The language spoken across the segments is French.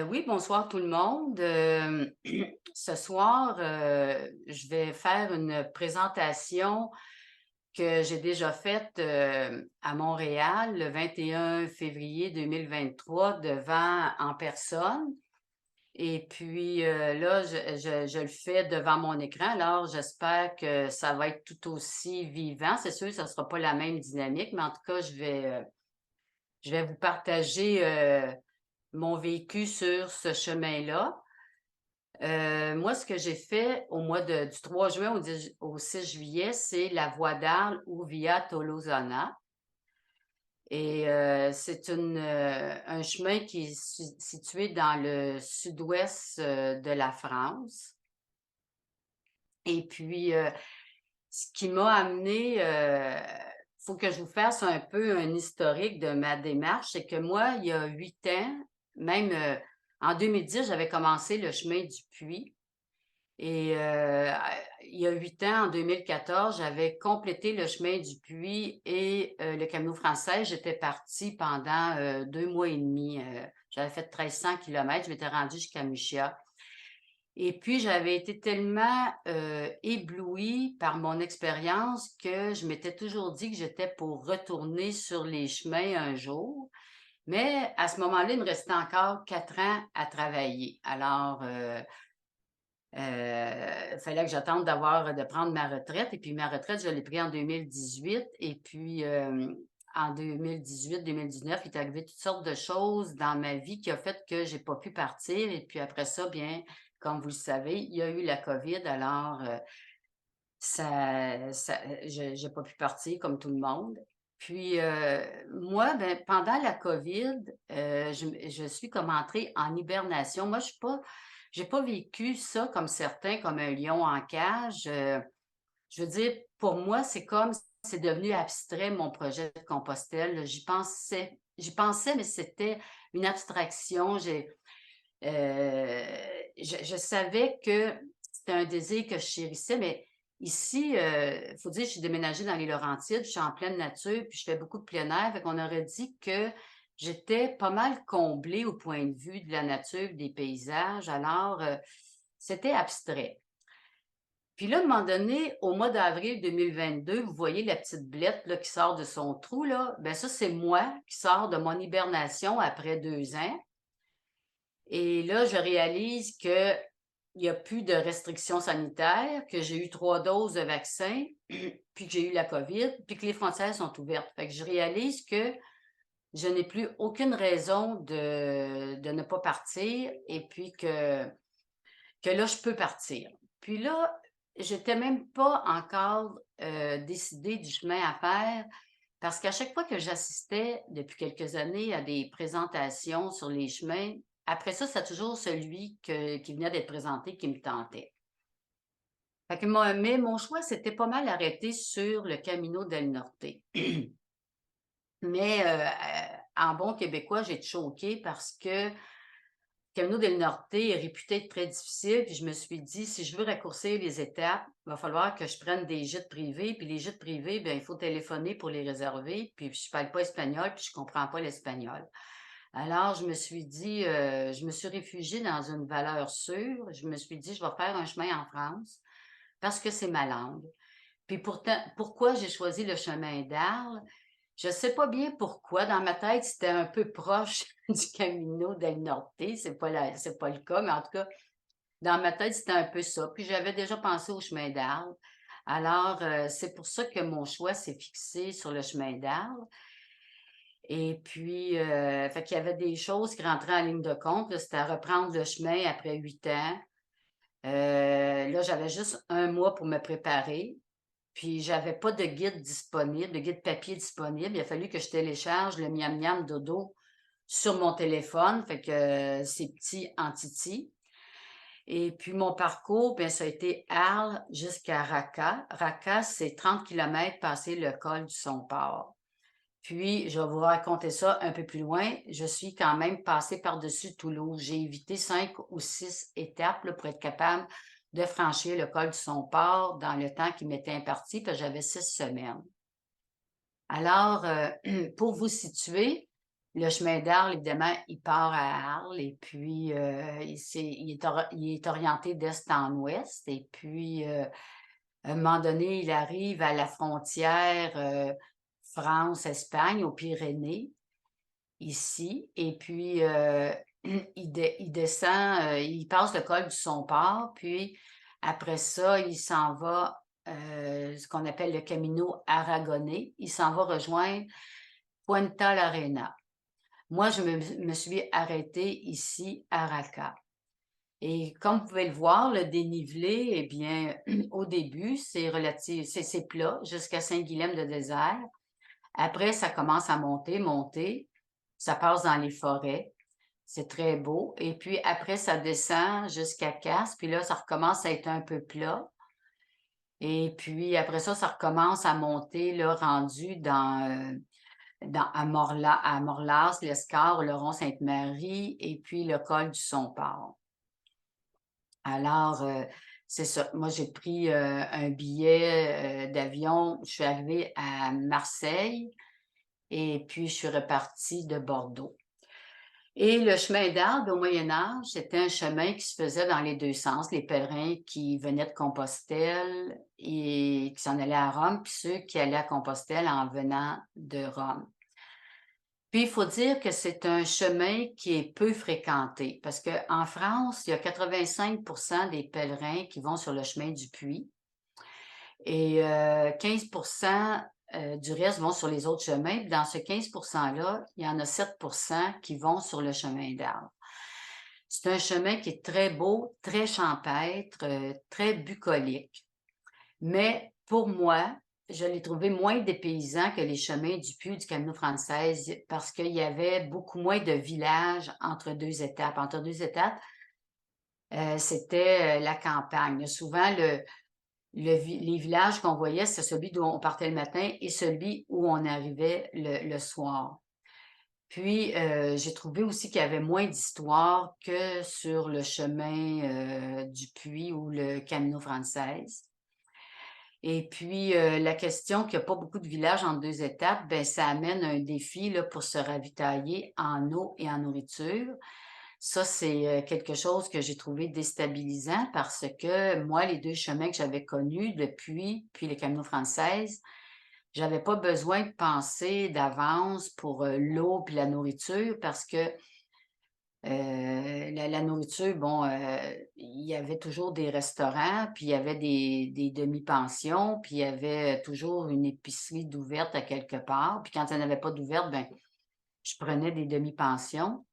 Oui, bonsoir tout le monde. Ce soir, je vais faire une présentation que j'ai déjà faite, à Montréal le 21 février 2023 devant en personne et puis, là, je le fais devant mon écran, alors j'espère que ça va être tout aussi vivant. C'est sûr, ça ne sera pas la même dynamique, mais en tout cas, je vais vous partager, mon vécu sur ce chemin-là. Moi, ce que j'ai fait au mois du 3 juin au 6 juillet, c'est la voie d'Arles ou Via Tolosana et c'est un chemin qui est situé dans le sud-ouest, de la France et puis, ce qui m'a amené, faut que je vous fasse un peu un historique de ma démarche. C'est que moi, il y a 8 ans, même, en 2010, j'avais commencé le chemin du Puy. Et il y a 8 ans, en 2014, j'avais complété le chemin du Puy et le Camino français. J'étais partie pendant 2 mois et demi. J'avais fait 1300 kilomètres. Je m'étais rendue jusqu'à Michia. Et puis, j'avais été tellement éblouie par mon expérience que je m'étais toujours dit que j'étais pour retourner sur les chemins un jour. Mais à ce moment-là, il me restait encore 4 ans à travailler. Alors, fallait que j'attende de prendre ma retraite et puis ma retraite, je l'ai pris en 2018 et puis, en 2018-2019, il est arrivé toutes sortes de choses dans ma vie qui a fait que j'ai pas pu partir et puis après ça, bien, comme vous le savez, il y a eu la COVID alors, ça j'ai pas pu partir comme tout le monde. Puis, moi, ben, pendant la COVID, je suis comme entrée en hibernation. Moi, j'ai pas vécu ça comme certains, comme un lion en cage. Je veux dire, pour moi, c'est comme c'est devenu abstrait mon projet de Compostelle, là. J'y pensais, mais c'était une abstraction. Je savais que c'était un désir que je chérissais, mais ici, faut dire, je suis déménagée dans les Laurentides, je suis en pleine nature, puis je fais beaucoup de plein air. Fait qu'on aurait dit que j'étais pas mal comblée au point de vue de la nature, des paysages. Alors, c'était abstrait. Puis là, à un moment donné, au mois d'avril 2022, vous voyez la petite blette là, qui sort de son trou, là. Ben ça, c'est moi qui sors de mon hibernation après 2 ans. Et là, je réalise que il y a plus de restrictions sanitaires, que j'ai eu 3 doses de vaccin, puis que j'ai eu la COVID, puis que les frontières sont ouvertes. Fait que je réalise que je n'ai plus aucune raison de ne pas partir et puis que là, je peux partir. Puis là, j'étais même pas encore décidée du chemin à faire parce qu'à chaque fois que j'assistais depuis quelques années à des présentations sur les chemins, après ça, c'est toujours celui qui venait d'être présenté qui me tentait. Fait que mais mon choix s'était pas mal arrêté sur le Camino del Norte. Mais en bon québécois, j'ai choqué parce que Camino del Norte est réputé être très difficile, puis je me suis dit: «Si je veux raccourcir les étapes, il va falloir que je prenne des gîtes privés, puis les gîtes privés, ben il faut téléphoner pour les réserver, puis je parle pas espagnol, puis je comprends pas l'espagnol». Alors je me suis dit, je me suis réfugiée dans une valeur sûre. Je me suis dit: «Je vais faire un chemin en France parce que c'est ma langue». Puis pourtant pourquoi j'ai choisi le chemin d'Arles? Je sais pas bien pourquoi. Dans ma tête, c'était un peu proche du Camino del Norte. C'est pas le cas, mais en tout cas, dans ma tête, c'était un peu ça. Puis j'avais déjà pensé au chemin d'Arles. Alors, c'est pour ça que mon choix s'est fixé sur le chemin d'Arles. Et puis, fait qu'il y avait des choses qui rentraient en ligne de compte, là. C'était à reprendre le chemin après 8 ans. Là, j'avais juste 1 mois pour me préparer. Puis j'avais pas de guide disponible, de guide papier disponible. Il a fallu que je télécharge le Miam Miam Dodo sur mon téléphone, fait que c'est petit en titi. Et puis mon parcours, bien, ça a été Arles jusqu'à Raqqa. Raqqa, c'est 30 kilomètres passer le col du Somport. Puis, je vais vous raconter ça un peu plus loin. Je suis quand même passée par-dessus Toulouse. J'ai évité 5 ou 6 étapes là, pour être capable de franchir le col du Somport dans le temps qui m'était imparti, parce que j'avais 6 semaines. Alors, pour vous situer, le chemin d'Arles, évidemment, il part à Arles et puis, il est orienté d'est en ouest et puis, à un moment donné, il arrive à la frontière, France-Espagne, aux Pyrénées, ici et puis, il descend, il passe le col du Somport, puis après ça, il s'en va, ce qu'on appelle le Camino aragonais. Il s'en va rejoindre Punta l'Arenas. Moi, je me suis arrêtée ici à Raqqa et comme vous pouvez le voir, le dénivelé, eh bien, au début, c'est plat jusqu'à Saint-Guilhem-de-Désert. Après, ça commence à monter, monter. Ça passe dans les forêts. C'est très beau. Et puis après, ça descend jusqu'à Castres. Puis là, ça recommence à être un peu plat. Et puis après ça, ça recommence à monter, là, rendu à Morlas, l'Escar, le Rond-Sainte-Marie et puis le col du Somport. Alors, c'est ça. Moi, j'ai pris un billet d'avion. Je suis arrivée à Marseille et puis je suis repartie de Bordeaux. Et le chemin d'Arles, au Moyen Âge, c'était un chemin qui se faisait dans les deux sens. Les pèlerins qui venaient de Compostelle et qui s'en allaient à Rome, puis ceux qui allaient à Compostelle en venant de Rome. Puis il faut dire que c'est un chemin qui est peu fréquenté parce qu'en France, il y a 85 des pèlerins qui vont sur le chemin du Puy et 15 du reste vont sur les autres chemins. Puis dans ce 15 là, il y en a 7 qui vont sur le chemin d'Arles. C'est un chemin qui est très beau, très champêtre, très bucolique. Mais pour moi, je l'ai trouvé moins dépaysant que les chemins du Puy du Camino Frances parce qu'il y avait beaucoup moins de villages entre deux étapes. Entre deux étapes, c'était la campagne. Souvent, les villages qu'on voyait, c'est celui d'où on partait le matin et celui où on arrivait le soir. Puis, j'ai trouvé aussi qu'il y avait moins d'histoire que sur le chemin du Puy ou le Camino Frances. Et puis, la question qu'il n'y a pas beaucoup de villages en deux étapes, ben ça amène un défi là, pour se ravitailler en eau et en nourriture. Ça, c'est quelque chose que j'ai trouvé déstabilisant parce que moi, les deux chemins que j'avais connus depuis, puis le Camino Frances, j'avais pas besoin de penser d'avance pour l'eau puis la nourriture parce que la nourriture, bon, il y avait toujours des restaurants, puis il y avait des demi-pensions, puis il y avait toujours une épicerie d'ouverte à quelque part. Puis quand il n'y en avait pas d'ouverte, ben, je prenais des demi-pensions.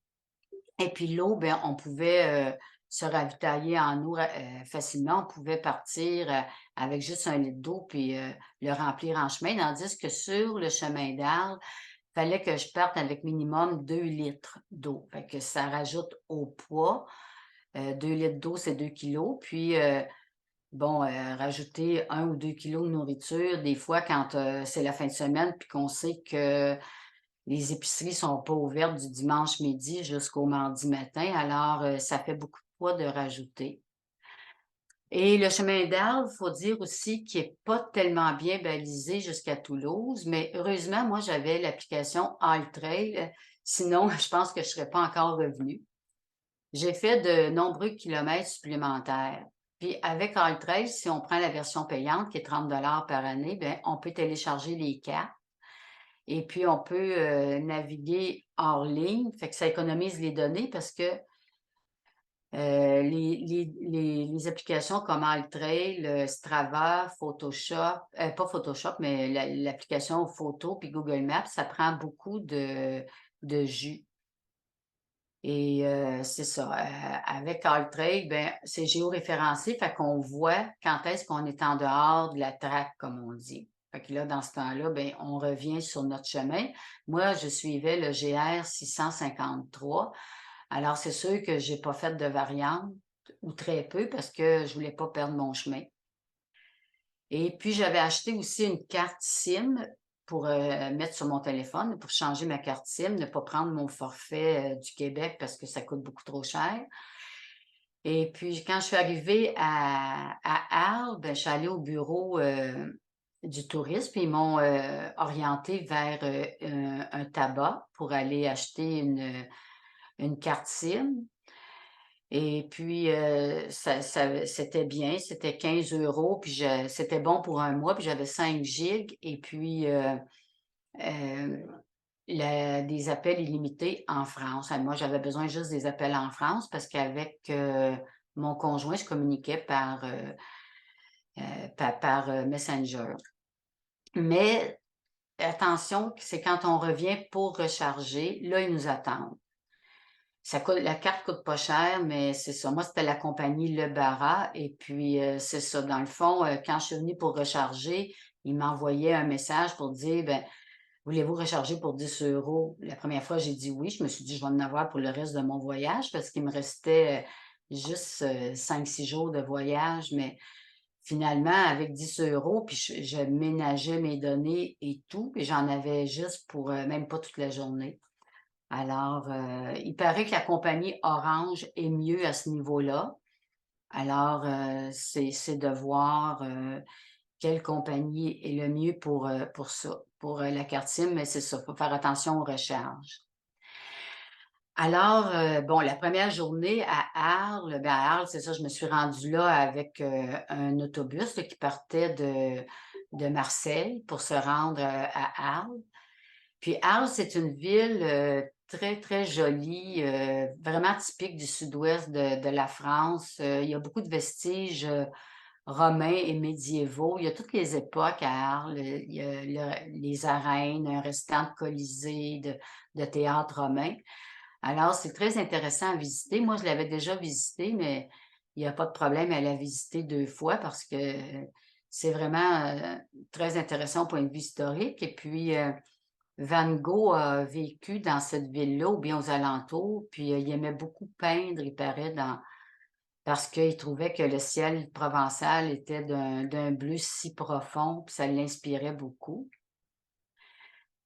Et puis l'eau, ben, on pouvait se ravitailler en eau facilement. On pouvait partir avec juste un litre d'eau, puis le remplir en chemin. Tandis que sur le chemin d'Arles, fallait que je parte avec minimum 2 litres d'eau. Fait que ça rajoute au poids. 2 litres d'eau, c'est 2 kilos. Puis, bon, rajouter 1 ou 2 kilos de nourriture, des fois, quand c'est la fin de semaine, puis qu'on sait que les épiceries sont pas ouvertes du dimanche midi jusqu'au mardi matin, alors ça fait beaucoup de poids de rajouter. Et le chemin d'Arles, il faut dire aussi qu'il est pas tellement bien balisé jusqu'à Toulouse, mais heureusement, moi, j'avais l'application AllTrail, sinon je pense que je serais pas encore revenue. J'ai fait de nombreux kilomètres supplémentaires. Puis avec AllTrail, si on prend la version payante qui est 30 par année, bien, on peut télécharger les cartes et puis on peut naviguer hors ligne, fait que ça économise les données parce que les applications comme AllTrail, Strava, Photoshop, pas Photoshop, mais l'application photo puis Google Maps, ça prend beaucoup de jus. Et c'est ça. Avec AllTrail, ben, c'est géoréférencé, fait qu'on voit quand est-ce qu'on est en dehors de la traque, comme on dit. Fait que là, dans ce temps-là, ben, on revient sur notre chemin. Moi, je suivais le GR 653. Alors, c'est sûr que j'ai pas fait de variante ou très peu parce que je voulais pas perdre mon chemin. Et puis, j'avais acheté aussi une carte SIM pour mettre sur mon téléphone, pour changer ma carte SIM, ne pas prendre mon forfait du Québec parce que ça coûte beaucoup trop cher. Et puis, quand je suis arrivée à Arles, ben, je suis allée au bureau du tourisme, puis ils m'ont, orientée vers, un tabac pour aller acheter une carte SIM et puis, c'était bien, c'était 15 €, puis c'était bon pour un mois, puis j'avais 5 gigs et puis, hem, des appels illimités en France. Moi, j'avais besoin juste des appels en France parce qu'avec, mon conjoint, je communiquais par Messenger. Mais attention, c'est quand on revient pour recharger, là, ils nous attendent. La carte coûte pas cher, mais c'est ça. Moi, c'était la compagnie Le Bara et puis, c'est ça. Dans le fond, quand je suis venue pour recharger, ils m'envoyaient un message pour dire: «Ben, voulez-vous recharger pour 10 €?» La première fois, j'ai dit: «Oui». Je me suis dit: «Je vais en avoir pour le reste de mon voyage» parce qu'il me restait, juste, 5-6 jours de voyage, mais finalement, avec 10 € puis je ménageais mes données et tout, puis j'en avais juste pour, même pas toute la journée. Alors, il paraît que la compagnie Orange est mieux à ce niveau-là. Alors, c'est de voir, quelle compagnie est le mieux pour ça, pour, la carte SIM, mais c'est ça, faut faire attention aux recharges. Alors, bon, la première journée à Arles, ben, à Arles, c'est ça, je me suis rendue là avec, un autobus là qui partait de Marseille pour se rendre, à Arles. Puis Arles, c'est une ville, très, très jolie, vraiment typique du sud-ouest de la France. Il y a beaucoup de vestiges, romains et médiévaux. Il y a toutes les époques à Arles. Il y a les arènes, un restant de Colisée, de théâtre romain. Alors, c'est très intéressant à visiter. Moi, je l'avais déjà visité, mais il n'y a pas de problème à la visiter 2 fois parce que c'est vraiment, très intéressant au point de vue historique et puis, Van Gogh a vécu dans cette ville-là ou bien aux alentours, puis, il aimait beaucoup peindre, il paraît, parce qu'il trouvait que le ciel provençal était d'un bleu si profond, puis ça l'inspirait beaucoup.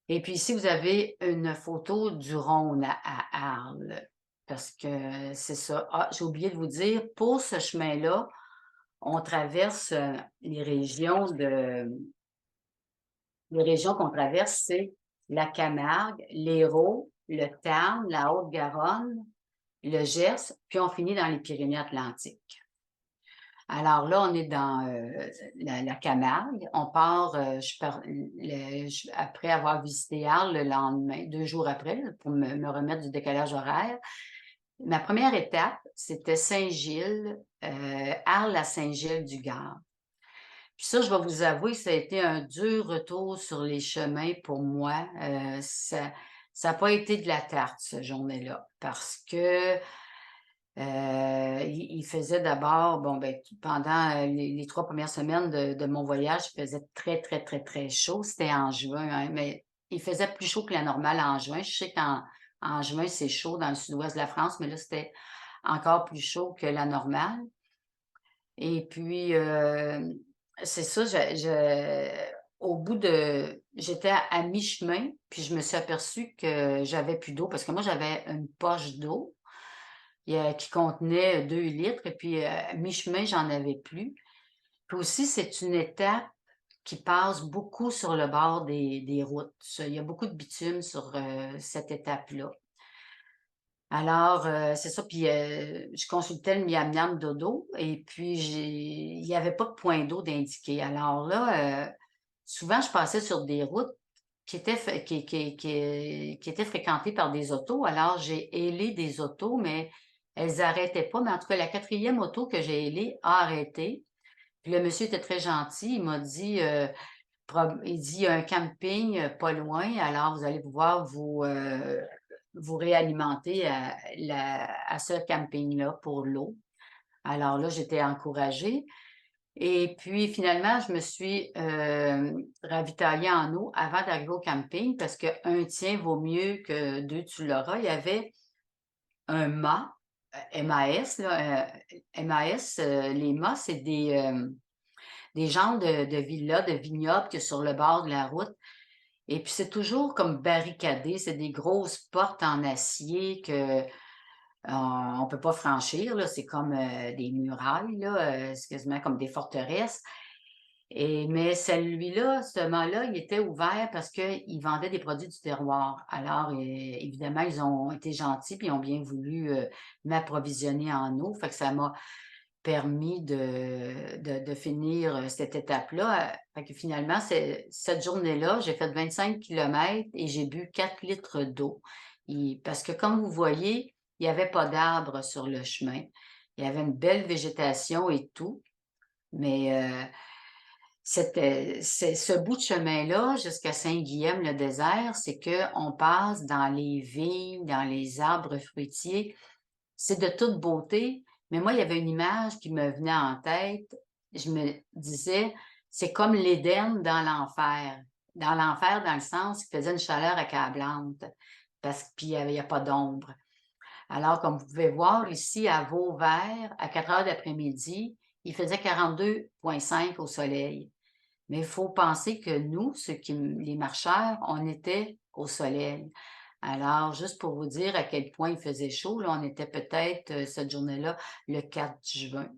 Et puis ici, vous avez une photo du Rhône à Arles, parce que c'est ça. Ah, j'ai oublié de vous dire, pour ce chemin-là, on traverse, les régions qu'on traverse, c'est la Camargue, l'Hérault, le Tarn, la Haute-Garonne, le Gers, puis on finit dans les Pyrénées-Atlantiques. Alors là, on est dans, la Camargue. On part, après avoir visité Arles le lendemain, 2 jours après, là, pour me remettre du décalage horaire. Ma première étape, c'était Saint-Gilles, Arles à Saint-Gilles-du-Gard. Puis ça, je vais vous avouer, ça a été un dur retour sur les chemins pour moi. Ça a pas été de la tarte, cette journée-là, parce que, il faisait d'abord, bon, ben, pendant, les 3 premières semaines de mon voyage, il faisait très, très, très, très chaud. C'était en juin, hein, mais il faisait plus chaud que la normale en juin. Je sais qu'en juin, c'est chaud dans le sud-ouest de la France, mais là, c'était encore plus chaud que la normale. Et puis, c'est ça, au bout j'étais à mi-chemin, puis je me suis aperçue que j'avais plus d'eau parce que moi, j'avais une poche d'eau, qui contenait 2 litres et puis, à mi-chemin, j'en avais plus. Puis aussi, c'est une étape qui passe beaucoup sur le bord des routes. Il y a beaucoup de bitume sur, cette étape-là. Alors, c'est ça, puis, je consultais le Miam Miam Dodo et puis il y avait pas de point d'eau d'indiqué. Alors là, souvent je passais sur des routes qui étaient fréquentées par des autos. Alors j'ai hélé des autos, mais elles arrêtaient pas. Mais en tout cas, la quatrième auto que j'ai hélée a arrêté. Puis le monsieur était très gentil. Il m'a dit, il dit: «Il y a un camping, pas loin, alors vous allez pouvoir vous réalimenter à ce camping-là pour l'eau». Alors là, j'étais encouragée et puis finalement, je me suis, ravitaillée en eau avant d'arriver au camping parce qu'un tien vaut mieux que 2 tu l'auras. Il y avait un mât, MAS là, MAS, les mâts, c'est des genres de villas, de vignobles qu'il y a sur le bord de la route. Et puis c'est toujours comme barricadé, c'est des grosses portes en acier que, on peut pas franchir là, c'est comme, des murailles là, c'est quasiment comme des forteresses Mais celui-là, ce mall-là, il était ouvert parce qu'il vendait des produits du terroir. Alors, évidemment, ils ont été gentils puis ils ont bien voulu, m'approvisionner en eau. Fait que ça m'a permis de finir, cette étape-là. Fait que finalement, cette journée-là, j'ai fait 25 kilomètres et j'ai bu 4 litres d'eau. Parce que comme vous voyez, il y avait pas d'arbres sur le chemin. Il y avait une belle végétation et tout, mais c'est ce bout de chemin-là jusqu'à Saint-Guilhem-le-Désert, c'est qu'on passe dans les vignes, dans les arbres fruitiers. C'est de toute beauté, mais moi, il y avait une image qui me venait en tête. Je me disais, c'est comme l'Éden dans l'enfer. Dans l'enfer, dans le sens qu'il faisait une chaleur accablante, puis il y a pas d'ombre. Alors, comme vous pouvez voir ici, à Vauvert, à 4 heures d'après-midi, il faisait 42,5 au soleil. Mais il faut penser que nous, les marcheurs, on était au soleil. Alors, juste pour vous dire à quel point il faisait chaud, là, on était peut-être cette journée-là, le 4 juin.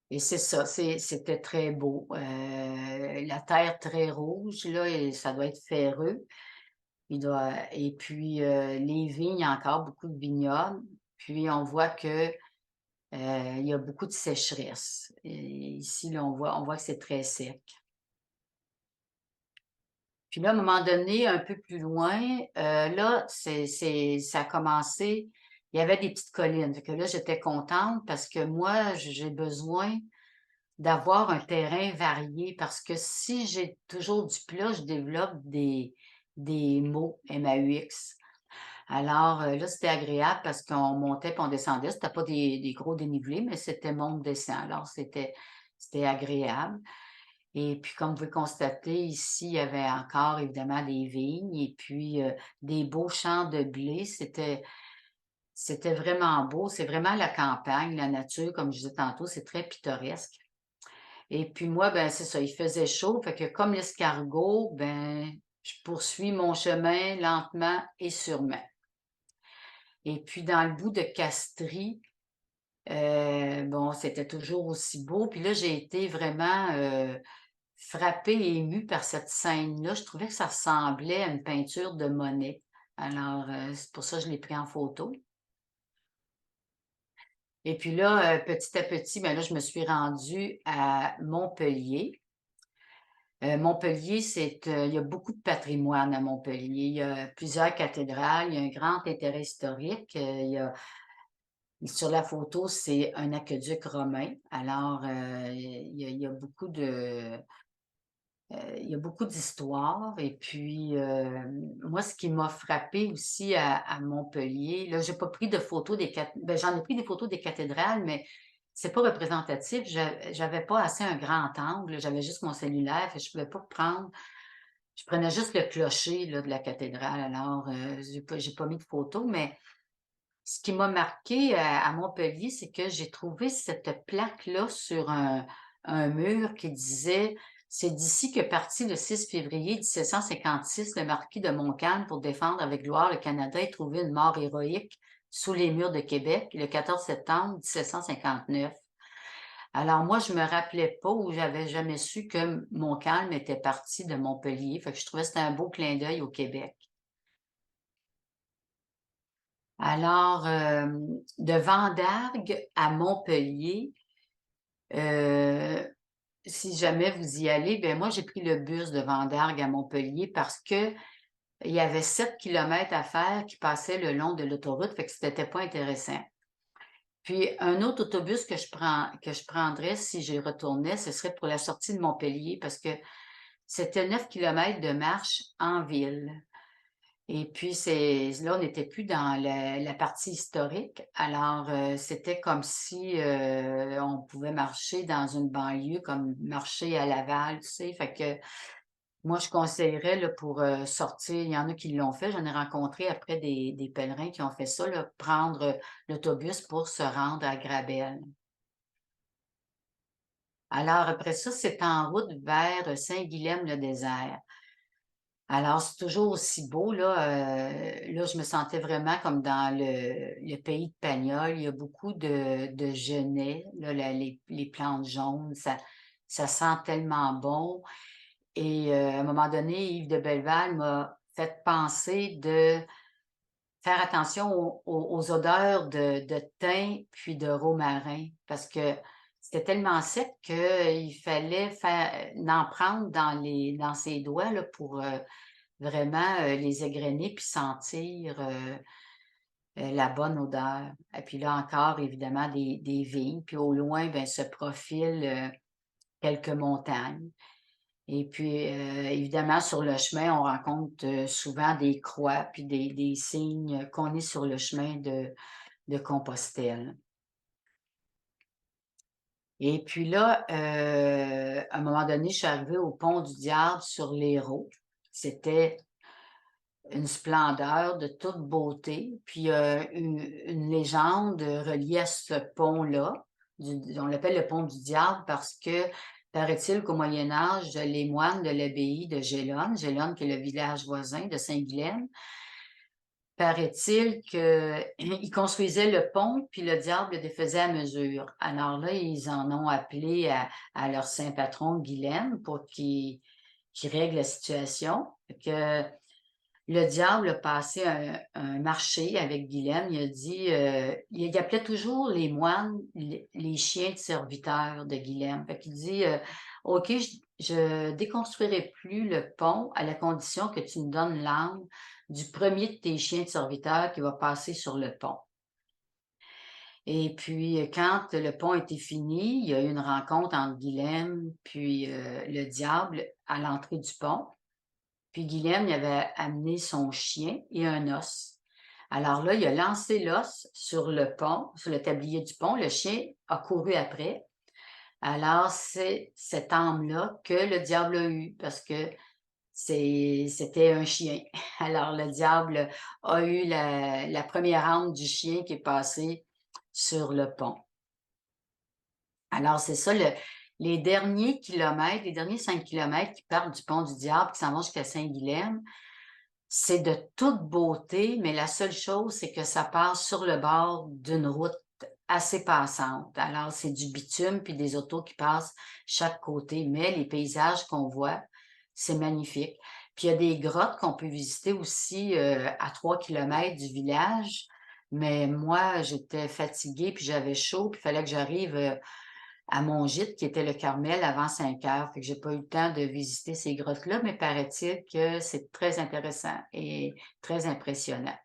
Et c'est ça, c'était très beau. La terre très rouge, là, et ça doit être ferreux. Et puis, les vignes, il y a encore beaucoup de vignobles. Puis, on voit que il y a beaucoup de sécheresse. Et ici, là, on voit que c'est très sec. Puis là, à un moment donné, un peu plus loin, là, ça a commencé, il y avait des petites collines. Fait que là, j'étais contente parce que moi, j'ai besoin d'avoir un terrain varié parce que si j'ai toujours du plat, je développe des maux, MAUX. Alors, là, c'était agréable parce qu'on montait puis on descendait. C'était pas des gros dénivelés, mais c'était monte-descend. Alors, c'était agréable. Et puis, comme vous pouvez constater, ici, il y avait encore évidemment des vignes et puis des beaux champs de blé. C'était vraiment beau. C'est vraiment la campagne, la nature, comme je disais tantôt, c'est très pittoresque. Et puis moi, ben c'est ça, il faisait chaud, fait que comme l'escargot, ben je poursuis mon chemin lentement et sûrement. Et puis dans le bout de Castries, bon, c'était toujours aussi beau. Puis là, j'ai été vraiment frappée et émue par cette scène-là. Je trouvais que ça ressemblait à une peinture de Monet. Alors, c'est pour ça que je l'ai pris en photo. Et puis là, petit à petit, ben là, je me suis rendue à Montpellier. Montpellier, il y a beaucoup de patrimoine à Montpellier. Il y a plusieurs cathédrales, il y a un grand intérêt historique. Sur la photo, c'est un aqueduc romain. Alors, il y a beaucoup il y a beaucoup d'histoires. Et puis, moi, ce qui m'a frappé aussi à Montpellier, là, j'ai pas pris de photos ben, j'en ai pris des photos des cathédrales, mais c'est pas représentatif. J'avais pas assez un grand angle. J'avais juste mon cellulaire, fait que je pouvais pas prendre. Je prenais juste le clocher là, de la cathédrale. Alors, j'ai pas mis de photos, mais ce qui m'a marqué à Montpellier, c'est que j'ai trouvé cette plaque-là sur un mur qui disait: «C'est d'ici que partit le 6 février 1756 le marquis de Montcalm pour défendre avec gloire le Canada et trouver une mort héroïque sous les murs de Québec le 14 septembre 1759». Alors moi, je me rappelais pas ou j'avais jamais su que Montcalm était parti de Montpellier. Fait que je trouvais que c'était un beau clin d'œil au Québec. Alors, de Vendargue à Montpellier, heu, si jamais vous y allez, ben moi, j'ai pris le bus de Vendargue à Montpellier parce que il y avait 7 kilomètres à faire qui passaient le long de l'autoroute, fait que c'était pas intéressant. Puis un autre autobus que je prendrais si j'y retournais, ce serait pour la sortie de Montpellier parce que c'était 9 kilomètres de marche en ville. Et puis là, on n'était plus dans la partie historique. Alors, c'était comme si, on pouvait marcher dans une banlieue comme marcher à Laval, tu sais? Fait que moi, je conseillerais là pour, sortir il y en a qui l'ont fait. J'en ai rencontré après des pèlerins qui ont fait ça là, prendre, l'autobus pour se rendre à Gravelle. Alors après ça, c'est en route vers Saint-Guilhem-le-Désert. Alors, c'est toujours aussi beau, là, je me sentais vraiment comme dans le pays de Pagnol. Il y a beaucoup de genêts, là, les plantes jaunes, ça sent tellement bon et à un moment donné, Yves de Belleval m'a fait penser de faire attention aux odeurs de thym puis de romarin parce que c'était tellement sec qu'il fallait en prendre dans ses doigts là, pour, vraiment, les égrener puis sentir, la bonne odeur et puis là encore évidemment des vignes, puis au loin, ben, se profilent, quelques montagnes et puis, évidemment sur le chemin, on rencontre, souvent des croix puis des signes qu'on est sur le chemin de Compostelle et puis là, à un moment donné, je suis arrivée au pont du Diable sur l'Hérault. C'était une splendeur de toute beauté, puis, une légende reliée à ce pont-là, on l'appelle le pont du diable parce que paraît-il qu'au Moyen Âge, les moines de l'abbaye de Gélone, Gélone qui est le village voisin de Saint-Ghislaine, paraît-il qu'ils construisaient le pont, puis le diable le défaisait à mesure. Alors là, ils en ont appelé à leur saint patron Ghislaine pour qu'il règle la situation. Que le diable a passé un marché avec Guylaine. Il a dit, il appelait toujours les moines les chiens de serviteurs de Guylaine. Fait qu'il dit, OK, je déconstruirai plus le pont à la condition que tu me donnes l'âme du premier de tes chiens de serviteurs qui va passer sur le pont. Et puis, quand le pont était fini, il y a eu une rencontre entre Guylaine puis le diable à l'entrée du pont. Puis Guylaine, il avait amené son chien et un os. Alors là, il a lancé l'os sur le pont, sur le tablier du pont. Le chien a couru après. Alors, c'est cette âme-là que le diable a eue parce que c'était un chien. Alors, le diable a eu la première âme du chien qui est passée sur le pont. Alors, c'est ça, les derniers kilomètres, les derniers 5 kilomètres qui partent du pont du diable, qui s'en vont jusqu'à Saint-Guilhem, c'est de toute beauté, mais la seule chose, c'est que ça passe sur le bord d'une route assez passante. Alors, c'est du bitume puis des autos qui passent chaque côté, mais les paysages qu'on voit, c'est magnifique. Puis il y a des grottes qu'on peut visiter aussi à 3 kilomètres du village, mais moi, j'étais fatiguée puis j'avais chaud, puis il fallait que j'arrive à mon gîte qui était le Carmel avant 5 heures. Fait que j'ai pas eu le temps de visiter ces grottes-là, mais paraît-il que c'est très intéressant et très impressionnant.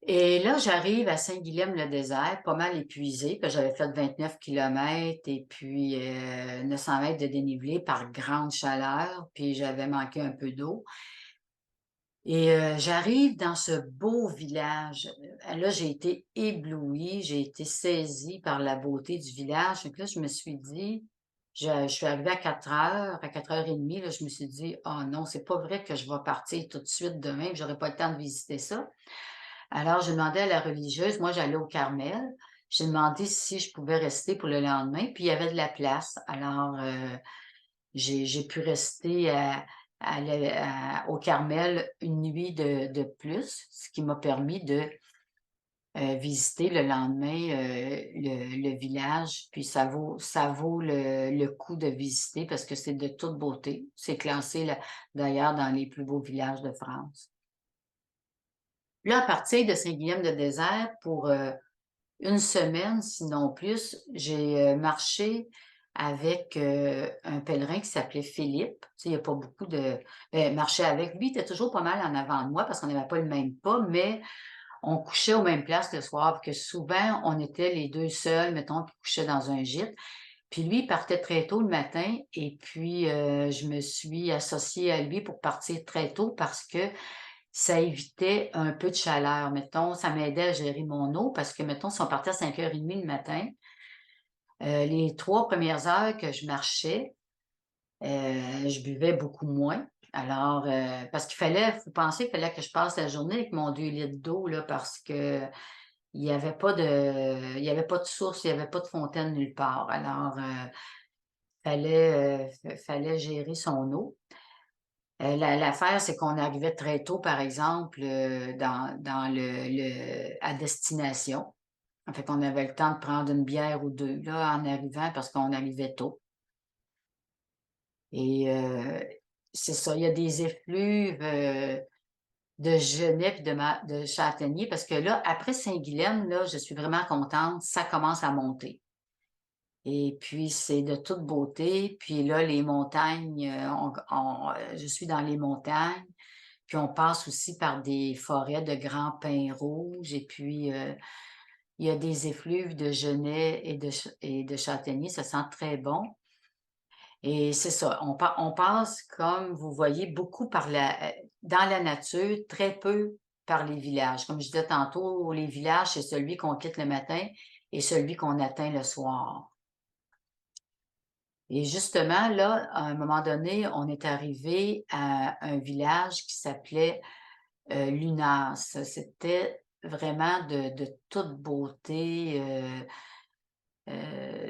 Et là, j'arrive à Saint-Guilhem-le-Désert, pas mal épuisée, parce que j'avais fait 29 kilomètres et puis 900 mètres de dénivelé par grande chaleur, puis j'avais manqué un peu d'eau. Et j'arrive dans ce beau village. Là, j'ai été éblouie, j'ai été saisie par la beauté du village. Donc là, je me suis dit, je suis arrivée à 4 heures, à 4h30, là, je me suis dit, oh non, c'est pas vrai que je vais partir tout de suite demain, que j'aurai pas le temps de visiter ça. Alors, j'ai demandé à la religieuse, moi, j'allais au Carmel. J'ai demandé si je pouvais rester pour le lendemain, puis il y avait de la place. Alors, j'ai pu rester au Carmel une nuit de plus, ce qui m'a permis de visiter le lendemain le village. Puis ça vaut le coup de visiter parce que c'est de toute beauté. C'est classé d'ailleurs dans les plus beaux villages de France. Là, à partir de Saint-Guilhem-de-Désert, pour une semaine, sinon plus, j'ai marché avec un pèlerin qui s'appelait Philippe. Tu sais, il n'y a pas beaucoup de... marcher avec lui, il était toujours pas mal en avant de moi parce qu'on n'avait pas le même pas, mais on couchait aux mêmes places le soir, parce que souvent, on était les deux seuls, mettons, qui couchaient dans un gîte. Puis lui, il partait très tôt le matin et puis je me suis associée à lui pour partir très tôt parce que ça évitait un peu de chaleur. Mettons, ça m'aidait à gérer mon eau parce que, mettons, si on partait à 5h30 le matin, les 3 premières heures que je marchais, je buvais beaucoup moins. Alors, parce faut penser, il fallait que je passe la journée avec mon 2 litres d'eau, là, parce que il y avait pas de source, il n'y avait pas de fontaine nulle part. Alors, fallait gérer son eau. L'affaire, c'est qu'on arrivait très tôt, par exemple, dans à destination. Fait qu'on avait le temps de prendre une bière ou 2 là, en arrivant parce qu'on arrivait tôt et c'est ça, il y a des effluves, de genêt puis de châtaignier parce que là, après Saint-Ghislaine, là, je suis vraiment contente, ça commence à monter et puis c'est de toute beauté. Puis là, les montagnes, je suis dans les montagnes, puis on passe aussi par des forêts de grands pins rouges et puis, il y a des effluves de genêt et de châtaignier, ça sent très bon et c'est ça, on passe, comme vous voyez, beaucoup dans la nature, très peu par les villages. Comme je disais tantôt, les villages, c'est celui qu'on quitte le matin et celui qu'on atteint le soir. Et justement, là, à un moment donné, on est arrivé à un village qui s'appelait, Lunas. C'était vraiment de toute beauté,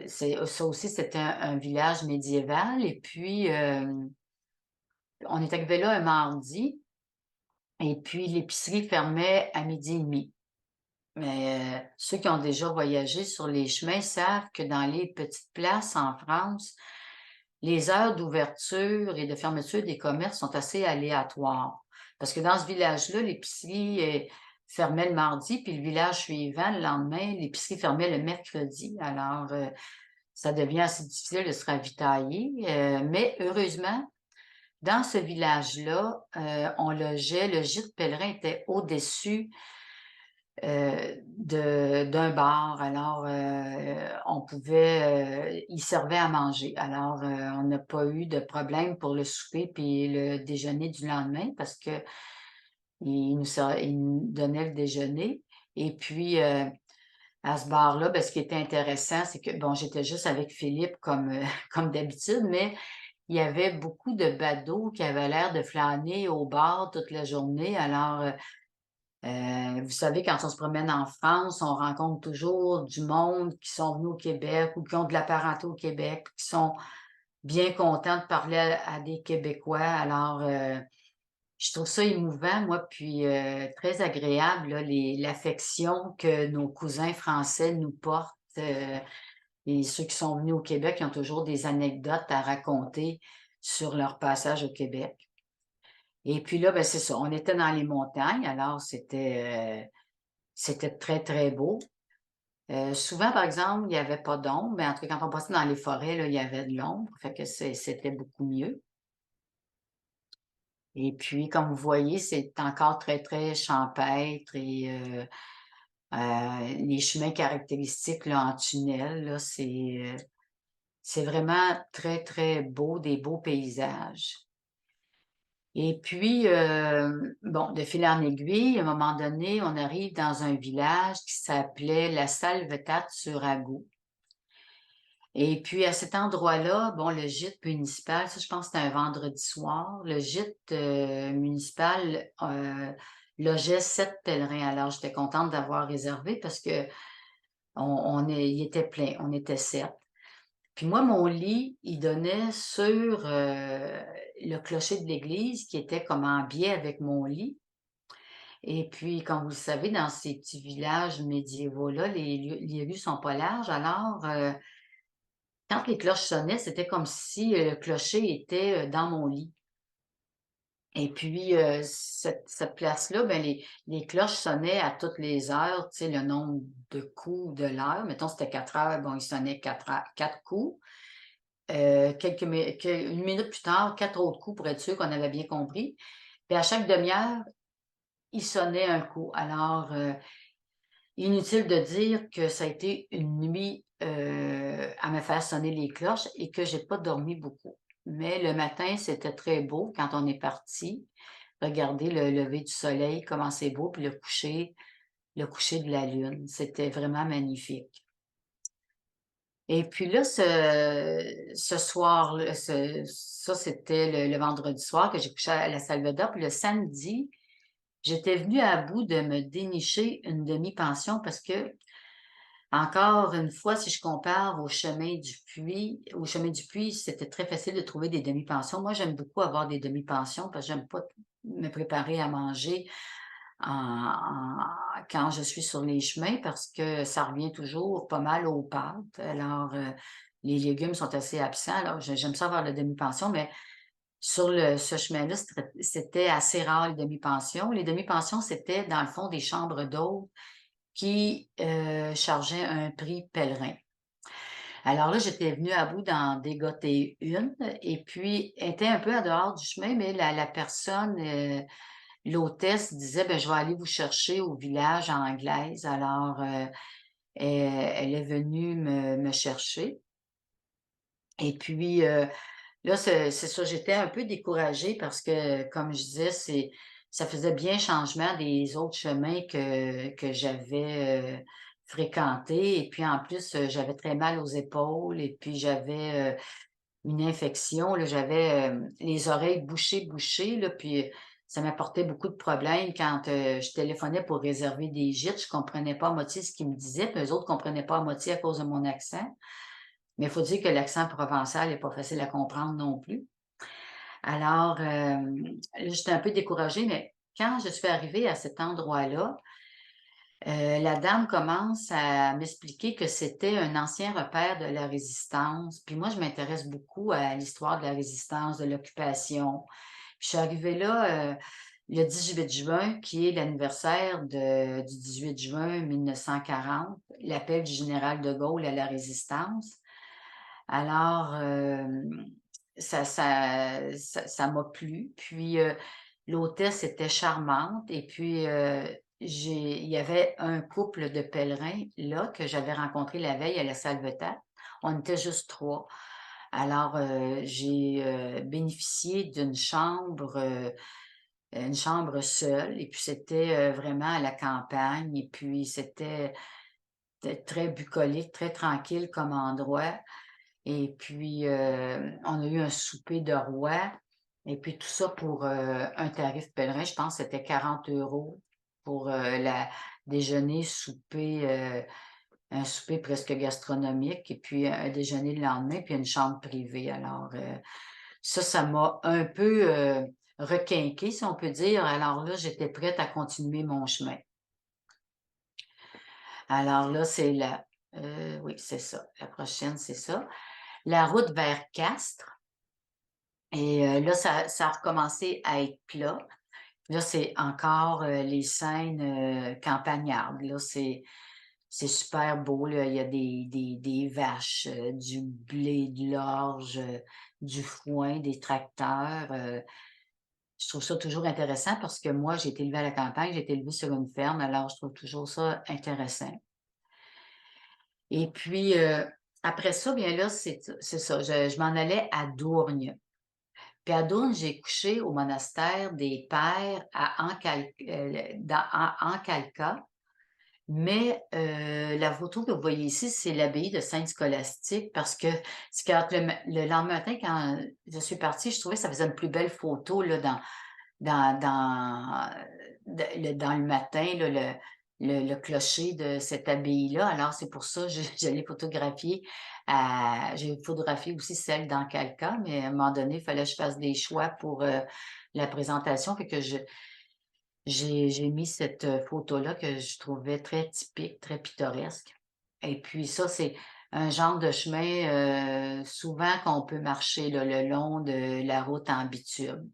ça aussi, c'était un village médiéval et puis, on est arrivé là un mardi et puis l'épicerie fermait à 12:30. Mais, ceux qui ont déjà voyagé sur les chemins savent que dans les petites places en France, les heures d'ouverture et de fermeture des commerces sont assez aléatoires. Parce que dans ce village-là, l'épicerie, fermait le mardi, puis le village suivant, le lendemain, l'épicerie fermait le mercredi. Alors, ça devient assez difficile de se ravitailler, mais heureusement, dans ce village-là, on logeait le gîte pèlerin était au-dessus, d'un bar. Alors, on pouvait, ils servaient à manger. Alors, on n'a pas eu de problème pour le souper puis le déjeuner du lendemain parce qu'ils ils nous donnaient le déjeuner et puis, à ce bar-là, ben, ce qui était intéressant, c'est que, bon, j'étais juste avec Philippe comme, comme d'habitude, mais il y avait beaucoup de badauds qui avaient l'air de flâner au bar toute la journée. Alors, vous savez, quand on se promène en France, on rencontre toujours du monde qui sont venus au Québec ou qui ont de la parenté au Québec, qui sont bien contents de parler à des Québécois. Alors, je trouve ça émouvant, moi, puis très agréable, là, l'affection que nos cousins français nous portent. Et ceux qui sont venus au Québec, ils ont toujours des anecdotes à raconter sur leur passage au Québec. Et puis là, ben, c'est ça, on était dans les montagnes, alors c'était très, très beau. Souvent, par exemple, il y avait pas d'ombre, mais en tout cas, quand on passait dans les forêts, là, il y avait de l'ombre, fait que c'était beaucoup mieux. Et puis, comme vous voyez, c'est encore très, très champêtre et les chemins caractéristiques, là, en tunnel, là, c'est vraiment très, très beau, des beaux paysages. Et puis, bon, de fil en aiguille, à un moment donné, on arrive dans un village qui s'appelait La Salvetat-sur-Agout. Et puis, à cet endroit-là, bon, le gîte municipal, ça, je pense que c'était un vendredi soir, le gîte, municipal, logeait 7 pèlerins. Alors, j'étais contente d'avoir réservé parce que il était plein, on était 7. Puis moi, mon lit, il donnait sur, le clocher de l'église qui était comme en biais avec mon lit et puis, comme vous le savez, dans ces petits villages médiévaux-là, les rues sont pas larges. Alors, quand les cloches sonnaient, c'était comme si, le clocher était, dans mon lit et puis, cette place-là, ben, les cloches sonnaient à toutes les heures, tu sais, le nombre de coups de l'heure. Mettons, c'était 4 heures, bon, il sonnait 4 coups. Une minute plus tard, 4 autres coups pour être sûr qu'on avait bien compris. Puis à chaque demi-heure, il sonnait un coup. Alors, inutile de dire que ça a été une nuit, à me faire sonner les cloches et que j'ai pas dormi beaucoup. Mais le matin, c'était très beau quand on est parti. Regarder le lever du soleil, comment c'est beau, puis le coucher de la lune. C'était vraiment magnifique. Et puis là, ce soir-là, ça, c'était le vendredi soir que j'ai couché à la Salvador. Puis le samedi, j'étais venue à bout de me dénicher une demi-pension parce que, encore une fois, si je compare au chemin du Puy, c'était très facile de trouver des demi-pensions. Moi, j'aime beaucoup avoir des demi-pensions parce que j'aime pas me préparer à manger quand je suis sur les chemins parce que ça revient toujours pas mal aux pâtes. Alors, les légumes sont assez absents. Alors, j'aime ça avoir la demi-pension, mais sur ce chemin-là, c'était assez rare les demi-pensions. Les demi-pensions, c'était dans le fond des chambres d'hôtes qui chargeaient un prix pèlerin. Alors là, j'étais venue à bout d'en dégoter une et puis elle était un peu en dehors du chemin, mais la personne, l'hôtesse disait: «Ben, je vais aller vous chercher au village anglaise». Alors, elle est venue me chercher et puis, là, c'est ça, j'étais un peu découragée parce que, comme je disais, ça faisait bien changement des autres chemins que j'avais, fréquentés et puis en plus, j'avais très mal aux épaules et puis j'avais, une infection, là, j'avais, les oreilles bouchées, là, puis ça m'apportait beaucoup de problèmes quand, je téléphonais pour réserver des gîtes. Je comprenais pas à moitié ce qu'ils me disaient, puis eux autres comprenaient pas à moitié à cause de mon accent. Mais il faut dire que l'accent provençal est pas facile à comprendre non plus. Alors, là, j'étais un peu découragée, mais quand je suis arrivée à cet endroit-là, la dame commence à m'expliquer que c'était un ancien repère de la Résistance. Puis moi, je m'intéresse beaucoup à l'histoire de la Résistance, de l'occupation. Puis je suis arrivée là, le 18 juin, qui est l'anniversaire du 18 juin 1940, l'appel du général de Gaulle à la Résistance. Alors, ça m'a plu. Puis, l'hôtesse était charmante et puis, il y avait un couple de pèlerins là que j'avais rencontré la veille à la Salvetat. On était juste 3. Alors, j'ai, bénéficié une chambre seule et puis c'était, vraiment à la campagne et puis c'était très bucolique, très tranquille comme endroit. Et puis, on a eu un souper de roi et puis tout ça pour, un tarif pèlerin. Je pense que c'était 40 € pour, la déjeuner, souper, un souper presque gastronomique et puis un déjeuner le lendemain, puis une chambre privée. Alors, ça m'a un peu, requinquée, si on peut dire. Alors là, j'étais prête à continuer mon chemin. Alors là, oui, c'est ça. La prochaine, c'est ça. La route vers Castres. Et là, ça a recommencé à être plat. Là, c'est encore, les scènes, campagnardes. Là, c'est super beau, là. Il y a des vaches, du blé, de l'orge, du foin, des tracteurs, je trouve ça toujours intéressant parce que moi, j'ai été élevée à la campagne, j'ai été élevée sur une ferme, alors je trouve toujours ça intéressant. Et puis, après ça, bien là, c'est ça, je m'en allais à Dourgne. Puis à Dournes, j'ai couché au monastère des Pères à Ancalca, mais la photo que vous voyez ici, c'est l'abbaye de Sainte-Scolastique parce que c'est quand le lendemain matin, quand je suis partie, je trouvais que ça faisait une plus belle photo là, dans dans dans le matin, là, le clocher de cette abbaye-là. Alors c'est pour ça, je l'ai photographiée j'ai photographié aussi celle d'Ancalca, mais à un moment donné, il fallait que je fasse des choix pour, la présentation, fait que j'ai mis cette, photo-là que je trouvais très typique, très pittoresque et puis ça, c'est un genre de chemin, souvent qu'on peut marcher là, le long de la route en bitume.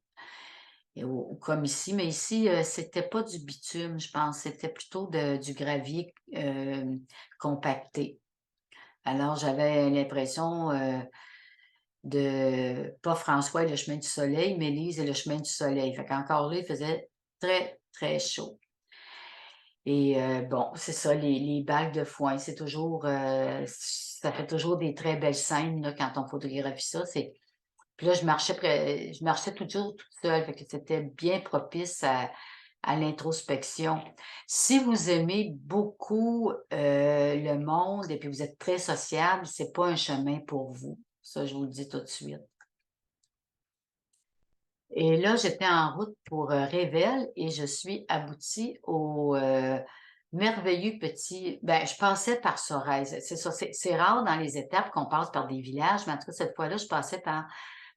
Et comme ici, mais ici, c'était pas du bitume, je pense, c'était plutôt du gravier, compacté. Alors j'avais l'impression, de pas François et le chemin du soleil, mais Lise et le chemin du soleil. Fait qu'encore là, il faisait très, très chaud et bon, c'est ça, les bagues de foin, c'est toujours, ça fait toujours des très belles scènes, là, quand on photographie ça. Puis là, je marchais toujours toute seule, fait que c'était bien propice à l'introspection. Si vous aimez beaucoup, le monde et puis vous êtes très sociable, c'est pas un chemin pour vous. Ça, je vous le dis tout de suite. Et là, j'étais en route pour, Révelle et je suis aboutie au, merveilleux petit je passais par Sorèze. C'est ça, c'est rare dans les étapes qu'on passe par des villages, mais en tout cas, cette fois-là, je passais par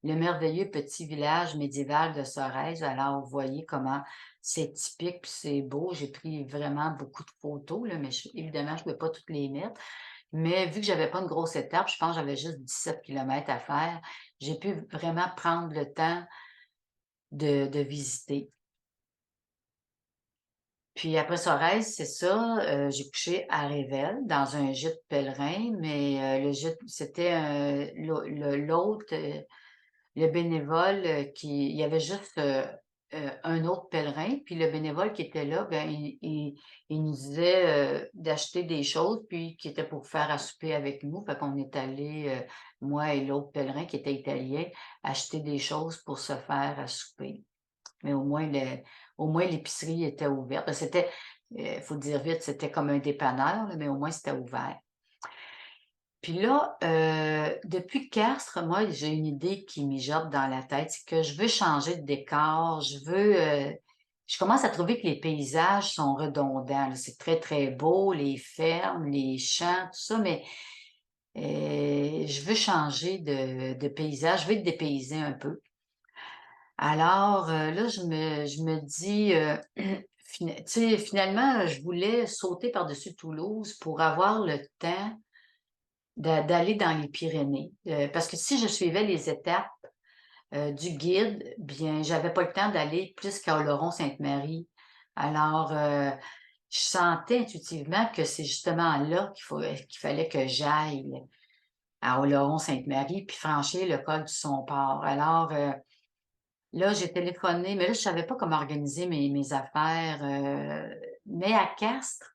le merveilleux petit village médiéval de Sorèze. Alors, vous voyez comment c'est typique puis c'est beau. J'ai pris vraiment beaucoup de photos, là, mais évidemment, je ne pouvais pas toutes les mettre. Mais vu que j'avais pas une grosse étape, je pense que j'avais juste 17 kilomètres à faire, j'ai pu vraiment prendre le temps de visiter. Puis après Sorèze, c'est ça, j'ai couché à Rével dans un gîte pèlerin, mais le gîte c'était, l'autre, le bénévole, qui il y avait juste, un autre pèlerin, puis le bénévole qui était là, ben, il nous disait, d'acheter des choses, puis qui était pour faire à souper avec nous. Fait qu'on est allés, moi et l'autre pèlerin qui était italien, acheter des choses pour se faire à souper. Mais au moins l'épicerie était ouverte. Ben, c'était, faut dire vite, c'était comme un dépanneur, là, mais au moins c'était ouvert. Puis là, depuis Castres, moi, j'ai une idée qui mijote dans la tête, c'est que je veux changer de décor, je commence à trouver que les paysages sont redondants, là. C'est très, très beau, les fermes, les champs, tout ça, mais je veux changer de paysage, je veux être dépaysée un peu. Alors, là, je me dis, tu sais, finalement, je voulais sauter par-dessus Toulouse pour avoir le temps d'aller dans les Pyrénées. Parce que si je suivais les étapes, du guide, bien, j'avais pas le temps d'aller plus qu'à Oloron-Sainte-Marie. Alors, je sentais intuitivement que c'est justement là qu'il fallait que j'aille, à Oloron-Sainte-Marie, puis franchir le col du Somport. Alors, là, j'ai téléphoné, mais là, je savais pas comment organiser mes affaires, mais à Castres,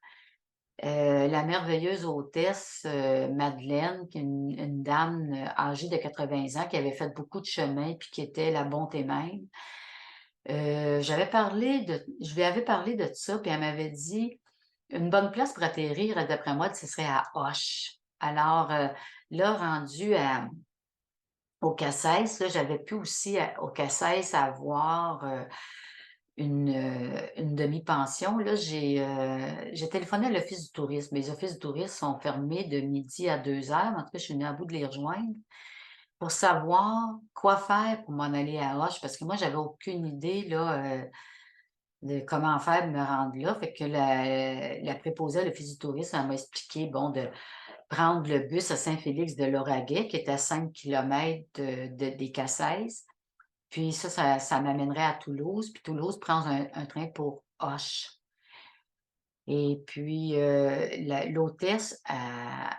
la merveilleuse hôtesse, Madeleine, qui est une dame, âgée de 80 ans qui avait fait beaucoup de chemin puis qui était la bonté même, je lui avais parlé de ça, puis elle m'avait dit: «Une bonne place pour atterrir, d'après moi, ce serait à Auch». Alors, là, rendue au Cassès, là, j'avais pu aussi au Cassès avoir, une demi-pension. Là, j'ai téléphoné à l'Office du tourisme. Les offices du tourisme sont fermés de midi à 2 heures. En tout cas, je suis venue à bout de les rejoindre pour savoir quoi faire pour m'en aller à Roche, parce que moi, j'avais aucune idée là, de comment faire pour me rendre là. Fait que la préposée à l'Office du tourisme, elle m'a expliqué, bon, de prendre le bus à Saint-Félix de Lauragais, qui est à 5 kilomètres des Casses. Puis ça m'amènerait à Toulouse, puis Toulouse prend un train pour Auch. Et puis, l'hôtesse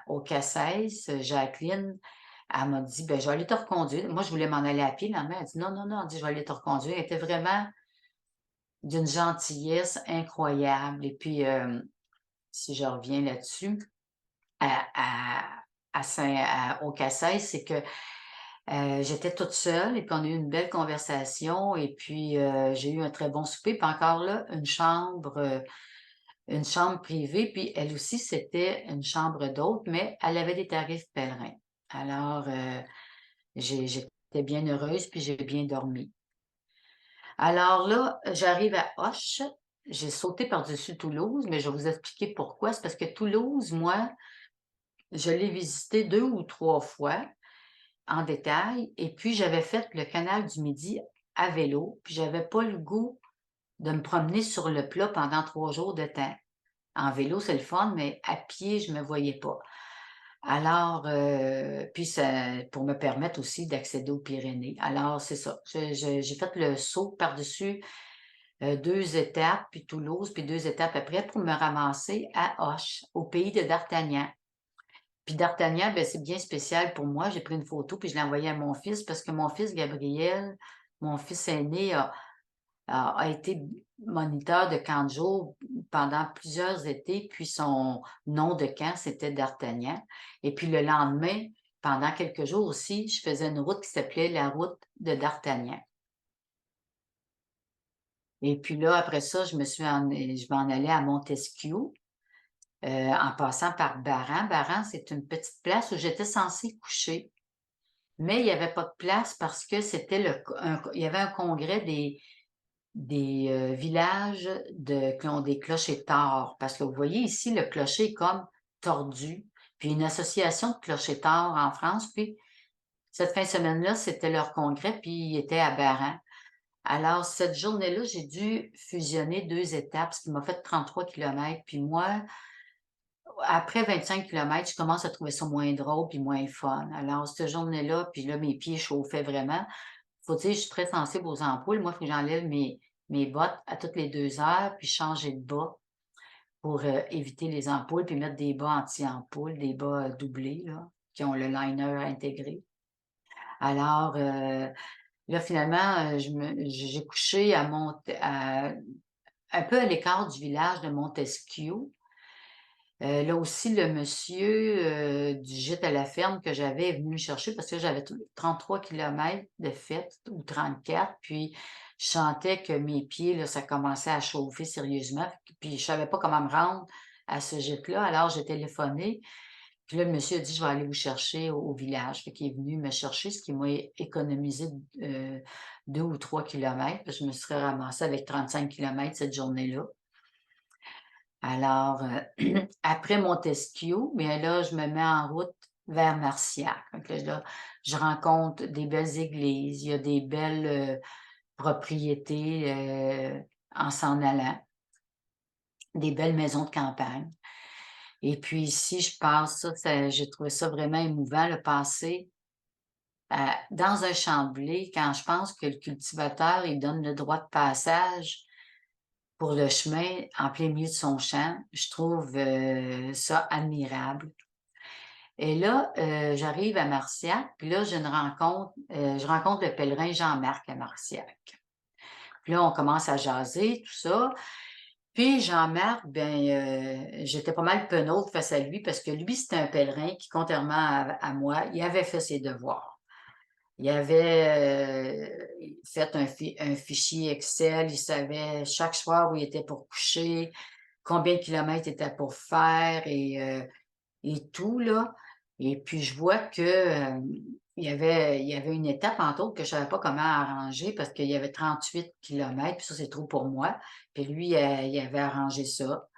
au Cassis, Jacqueline, elle m'a dit: «Ben, je vais aller te reconduire». Moi, je voulais m'en aller à pied. La mère, elle dit: «Non, non, non», elle dit: «Je vais aller te reconduire». Elle était vraiment d'une gentillesse incroyable. Et puis, si je reviens là-dessus, à à au Cassis, c'est que, j'étais toute seule et puis on a eu une belle conversation et puis, j'ai eu un très bon souper. Puis encore là, une chambre privée, puis elle aussi, c'était une chambre d'hôte, mais elle avait des tarifs pèlerins. Alors, j'étais bien heureuse, puis j'ai bien dormi. Alors là, j'arrive à Auch, j'ai sauté par-dessus Toulouse, mais je vais vous expliquer pourquoi. C'est parce que Toulouse, moi, je l'ai visité 2 ou 3 fois en détail et puis j'avais fait le canal du Midi à vélo, puis j'avais pas le goût de me promener sur le plat pendant 3 jours de temps. En vélo, c'est le fun, mais à pied, je me voyais pas. Alors, puis ça pour me permettre aussi d'accéder aux Pyrénées. Alors, c'est ça. J'ai fait le saut par-dessus, 2 étapes, puis Toulouse, puis 2 étapes après pour me ramasser à Auch, au pays de D'Artagnan. Puis D'Artagnan, ben, c'est bien spécial pour moi. J'ai pris une photo, puis je l'ai envoyée à mon fils parce que mon fils Gabriel, mon fils aîné, a été moniteur de camp de jour pendant plusieurs étés, puis son nom de camp, c'était D'Artagnan. Et puis le lendemain, pendant quelques jours aussi, je faisais une route qui s'appelait la route de D'Artagnan. Et puis là, après ça, je m'en allais à Montesquiou, en passant par Baran. Baran, c'est une petite place où j'étais censée coucher, mais il n'y avait pas de place parce que c'était il y avait un congrès des villages qui ont des clochers-torts. Parce que vous voyez ici, le clocher est comme tordu. Puis une association de clochers-torts en France, puis Cette fin de semaine-là, c'était leur congrès, puis ils étaient à Baran. Alors cette journée-là, j'ai dû fusionner 2 étapes, ce qui m'a fait 33 kilomètres. Puis moi, après 25 kilomètres, je commence à trouver ça moins drôle puis moins le fun. Alors cette journée-là, puis là, mes pieds chauffaient vraiment. Faut dire, je suis très sensible aux ampoules. Moi, il faut que j'enlève mes bottes à toutes les 2 heures, puis changer de bas pour, éviter les ampoules, puis mettre des bas anti-ampoules, des bas, doublés là, qui ont le liner intégré. Alors, là finalement, j'ai couché à un peu à l'écart du village de Montesquiou. Là aussi, le monsieur, du gîte à la ferme que j'avais est venu me chercher parce que j'avais 33 kilomètres de fait ou 34, puis je sentais que mes pieds, là, ça commençait à chauffer sérieusement, puis je savais pas comment me rendre à ce gîte-là. Alors j'ai téléphoné, puis là, le monsieur a dit: «Je vais aller vous chercher au village». Fait qu'il est venu me chercher, ce qui m'a économisé, 2 ou 3 kilomètres, parce que je me serais ramassée avec 35 kilomètres cette journée-là. Alors, après Montesquiou, bien là, je me mets en route vers Marciac. Donc là, je rencontre des belles églises, il y a des belles, propriétés, en s'en allant, des belles maisons de campagne. Et puis ici, je passe ça j'ai trouvé ça vraiment émouvant, le passer, dans un champ de blé, quand je pense que le cultivateur, il donne le droit de passage pour le chemin en plein milieu de son champ. Je trouve, ça admirable. Et là, j'arrive à Marciac, puis là, j'ai une rencontre, je rencontre le pèlerin Jean-Marc à Marciac. Puis là, on commence à jaser, tout ça. Puis Jean-Marc, ben, j'étais pas mal penaude face à lui parce que lui, c'était un pèlerin qui, contrairement à moi, il avait fait ses devoirs. Il avait, fait un fichier Excel, il savait chaque soir où il était pour coucher, combien de kilomètres il était pour faire et tout là. Et puis je vois que, il y avait une étape entre autres que je savais pas comment arranger parce qu'il y avait 38 kilomètres, puis ça c'est trop pour moi. Puis lui, il avait arrangé ça.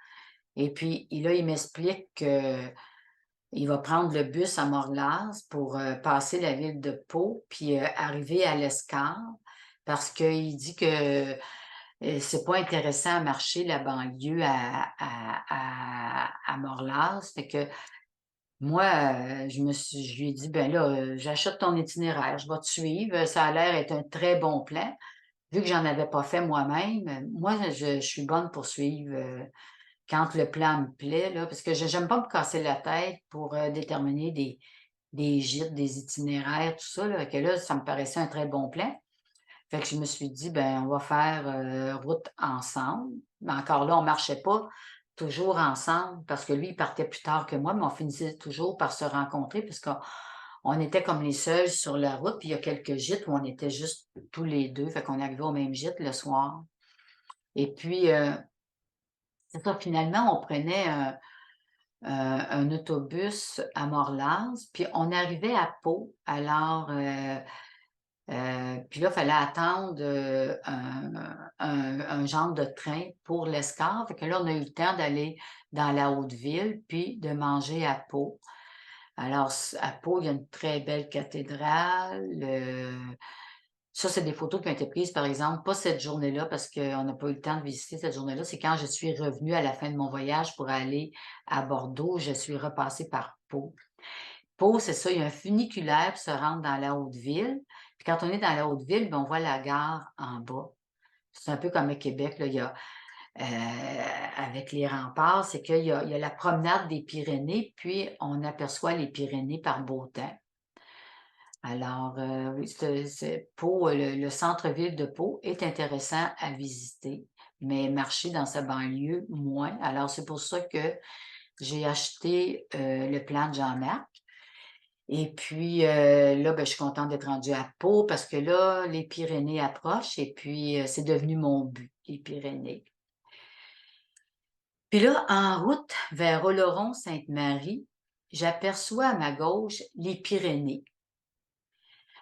Et puis là, il m'explique qu'il va prendre le bus à Morlaàs pour, passer la ville de Pau, puis, arriver à l'Escar parce qu'il dit que, c'est pas intéressant à marcher la banlieue à Morlaàs. Fait que moi, je lui ai dit: «Ben là, j'achète ton itinéraire, je vais te suivre, ça a l'air être un très bon plan». Vu que j'en avais pas fait moi-même, moi, je suis bonne pour suivre, quand le plan me plaît, là, parce que j'aime pas me casser la tête pour, déterminer des gîtes, des itinéraires, tout ça, là, que là, ça me paraissait un très bon plan. Fait que je me suis dit: «Ben, on va faire, route ensemble». Mais encore là, on marchait pas toujours ensemble parce que lui, il partait plus tard que moi, mais on finissait toujours par se rencontrer parce qu'on était comme les seuls sur la route. Puis il y a quelques gîtes où on était juste tous les 2, fait qu'on arrivait au même gîte le soir. Et puis, c'est ça, finalement, on prenait un autobus à Morlaàs, puis on arrivait à Pau. Alors, puis là, il fallait attendre, un genre de train pour l'Escar. Fait que là, on a eu le temps d'aller dans la Haute-Ville, puis de manger à Pau. Alors à Pau, il y a une très belle cathédrale, ça, c'est des photos qui ont été prises, par exemple, pas cette journée-là, parce qu'on n'a pas eu le temps de visiter cette journée-là. C'est quand je suis revenue à la fin de mon voyage pour aller à Bordeaux, je suis repassée par Pau. Pau, c'est ça, il y a un funiculaire pour se rendre dans la Haute-Ville. Puis quand on est dans la Haute-Ville, ben, on voit la gare en bas. C'est un peu comme à Québec, là, il y a, avec les remparts, c'est qu'il y a la promenade des Pyrénées, puis on aperçoit les Pyrénées par beau temps. Alors, oui, c'est Pau, le centre-ville de Pau est intéressant à visiter, mais marcher dans sa banlieue, moins. Alors, c'est pour ça que j'ai acheté, le plan de Jean-Marc. Et puis, là, ben, je suis contente d'être rendue à Pau parce que là, les Pyrénées approchent et puis, c'est devenu mon but, les Pyrénées. Puis là, en route vers Oloron-Sainte-Marie, j'aperçois à ma gauche les Pyrénées.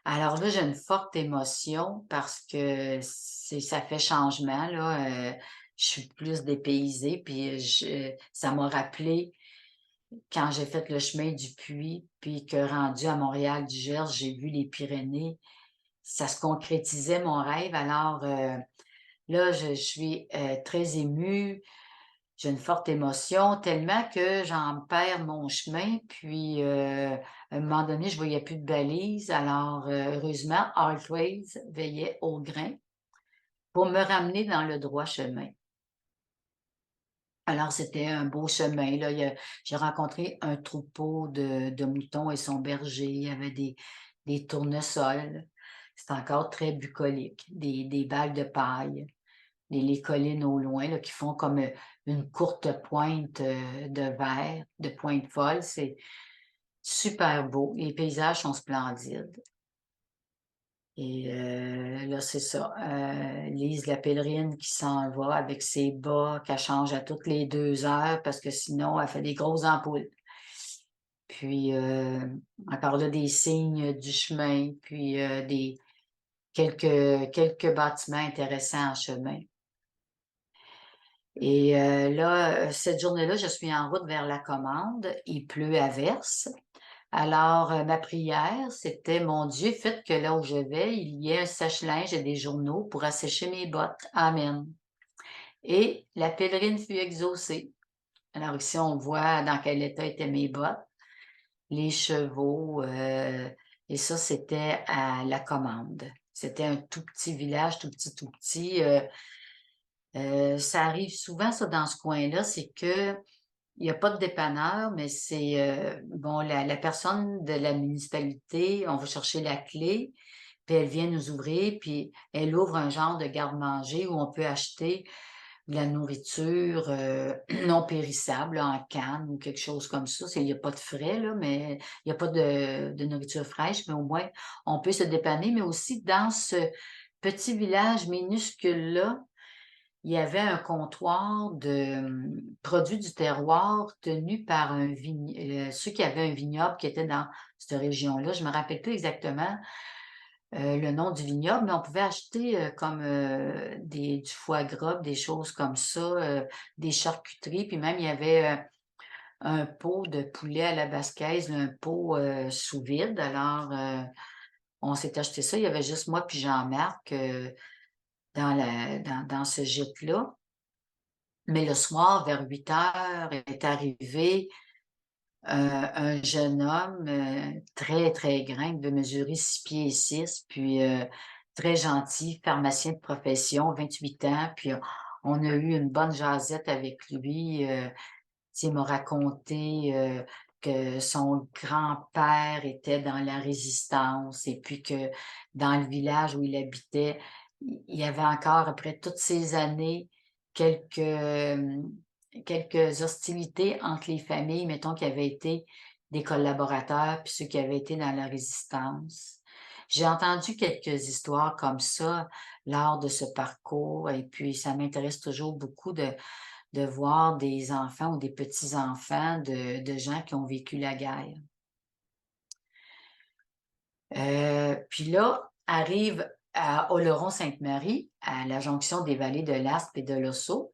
Alors là, j'ai une forte émotion parce que ça fait changement là, je suis plus dépaysée puis ça m'a rappelé quand j'ai fait le chemin du Puy, puis que rendu à Montréal du Gers, j'ai vu les Pyrénées, ça se concrétisait mon rêve. Alors, là, je suis, très émue, j'ai une forte émotion, tellement que j'en perds mon chemin, puis, à un moment donné, je voyais plus de balises. Alors, heureusement, Artways veillait au grain pour me ramener dans le droit chemin. Alors, c'était un beau chemin, là. J'ai rencontré un troupeau de moutons et son berger. Il y avait des tournesols. C'est encore très bucolique. Des bagues de paille. Les collines au loin, là, qui font comme, une courte pointe, de verre, de pointe folle. C'est super beau. Les paysages sont splendides. Et là, c'est ça, Lise la pèlerine qui s'en va avec ses bas qu'elle change à toutes les 2 heures parce que sinon elle fait des grosses ampoules. Puis, encore là, des signes du chemin, puis, des quelques bâtiments intéressants en chemin. Et là, cette journée-là, je suis en route vers la commande. Il pleut à verse. Alors, ma prière, c'était: «Mon Dieu, faites que là où je vais, il y ait un sèche-linge et des journaux pour assécher mes bottes. Amen.» Et la pèlerine fut exaucée. Alors ici, on voit dans quel état étaient mes bottes, les chevaux, et ça, c'était à la commande. C'était un tout petit village, tout petit, ça arrive souvent ça dans ce coin-là, c'est que il y a pas de dépanneur, mais c'est, bon, la personne de la municipalité, on va chercher la clé, puis elle vient nous ouvrir, puis elle ouvre un genre de garde-manger où on peut acheter de la nourriture, non périssable, là, en canne ou quelque chose comme ça. Il y a pas de frais, là, mais il y a pas de nourriture fraîche, mais au moins on peut se dépanner. Mais aussi dans ce petit village minuscule-là, il y avait un comptoir de, produits du terroir tenu par ceux qui avaient un vignoble qui était dans cette région-là. Je me rappelle plus exactement, le nom du vignoble, mais on pouvait acheter, comme, du foie gras, des choses comme ça, des charcuteries, puis même il y avait, un pot de poulet à la basquaise, là, un pot, sous vide. Alors, on s'est acheté ça. Il y avait juste moi puis Jean-Marc, dans ce gîte-là. Mais le soir, vers 8 heures, est arrivé, un jeune homme, très, très grand, il devait mesurer 6 pieds et 6, puis, très gentil, pharmacien de profession, 28 ans, puis on a eu une bonne jasette avec lui, tu sais, il m'a raconté, que son grand-père était dans la Résistance et puis que dans le village où il habitait, il y avait encore, après toutes ces années, quelques, quelques hostilités entre les familles, mettons, qui avaient été des collaborateurs, puis ceux qui avaient été dans la Résistance. J'ai entendu quelques histoires comme ça lors de ce parcours et puis ça m'intéresse toujours beaucoup de voir des enfants ou des petits-enfants de gens qui ont vécu la guerre. Puis là, arrive à Oloron-Sainte-Marie, à la jonction des vallées de l'Aspe et de l'Osso.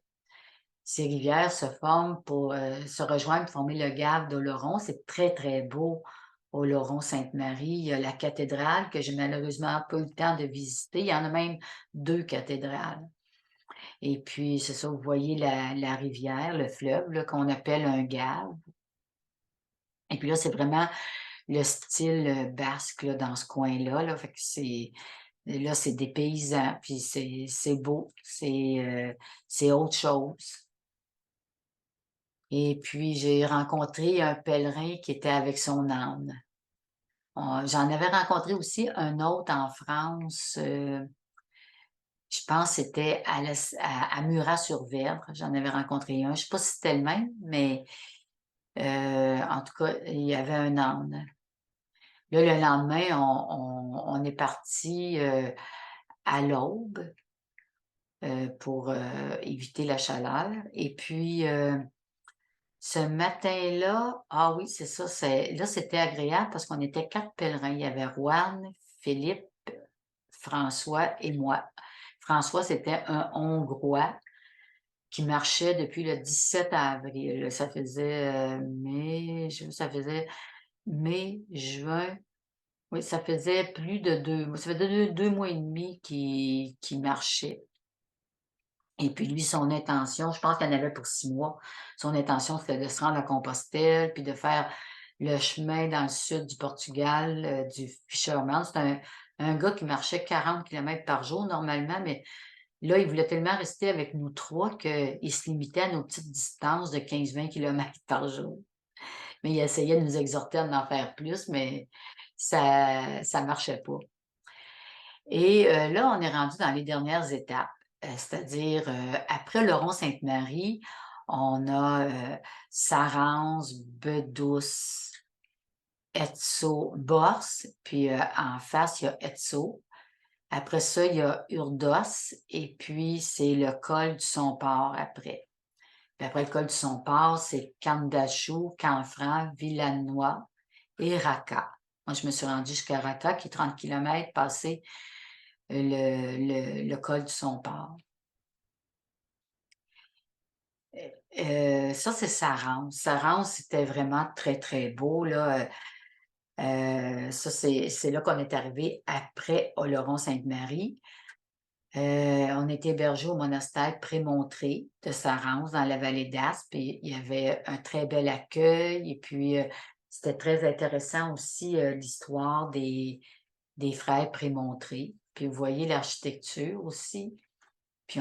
Ces rivières se forment pour, se rejoindre pour former le gave d'Oloron. C'est très, très beau, Oloron-Sainte-Marie. Il y a la cathédrale que j'ai malheureusement pas eu le temps de visiter. Il y en a même 2 cathédrales. Et puis, c'est ça, vous voyez la rivière, le fleuve, là, qu'on appelle un gave. Et puis là, c'est vraiment le style, basque, là, dans ce coin-là, là. Fait que c'est des paysans, puis c'est beau, c'est autre chose. Et puis, j'ai rencontré un pèlerin qui était avec son âne. J'en avais rencontré aussi un autre en France, je pense que c'était à Murat-sur-Verdre, j'en avais rencontré un. Je sais pas si c'était le même, mais en tout cas, il y avait un âne. Là, le lendemain, on est parti à l'aube, pour, éviter la chaleur et puis, ce matin-là, ah oui, c'est ça, c'était agréable parce qu'on était 4 pèlerins. Il y avait Juan, Philippe, François et moi. François, c'était un Hongrois qui marchait depuis le 17 avril. Ça faisait, ça faisait mai, juin, oui, ça faisait plus de 2 mois, ça faisait 2 mois et demi qu'il marchait. Et puis lui, son intention, je pense qu'il en avait pour 6 mois. Son intention, c'était de se rendre à Compostelle, puis de faire le chemin dans le sud du Portugal, du Fisherman. C'est un gars qui marchait 40 kilomètres par jour normalement, mais là, il voulait tellement rester avec nous 3 qu'il se limitait à nos petites distances de 15-20 kilomètres par jour. Mais il essayait de nous exhorter à en faire plus, mais ça marchait pas. Et là, on est rendu dans les dernières étapes, c'est-à-dire, après le Rond-Sainte-Marie, on a, Sarance, Bedouce, Etso, Bors, puis, en face, il y a Etso. Après ça, il y a Urdos et puis c'est le col du Somport après. Puis après le col du Somport, c'est Candachoux, Canfranc, Villanois et Raqqa. Moi, je me suis rendue jusqu'à Raqqa, qui est 30 kilomètres passé le col du Somport. Ça, c'est Sarance. Sarance, c'était vraiment très, très beau, là. Ça, c'est là qu'on est arrivé après Oloron-Sainte-Marie. On était hébergés au monastère Prémontré de Sarance, dans la vallée d'Aspe, et il y avait un très bel accueil. Et puis, c'était très intéressant aussi, l'histoire des frères Prémontré. Puis, vous voyez l'architecture aussi. Puis,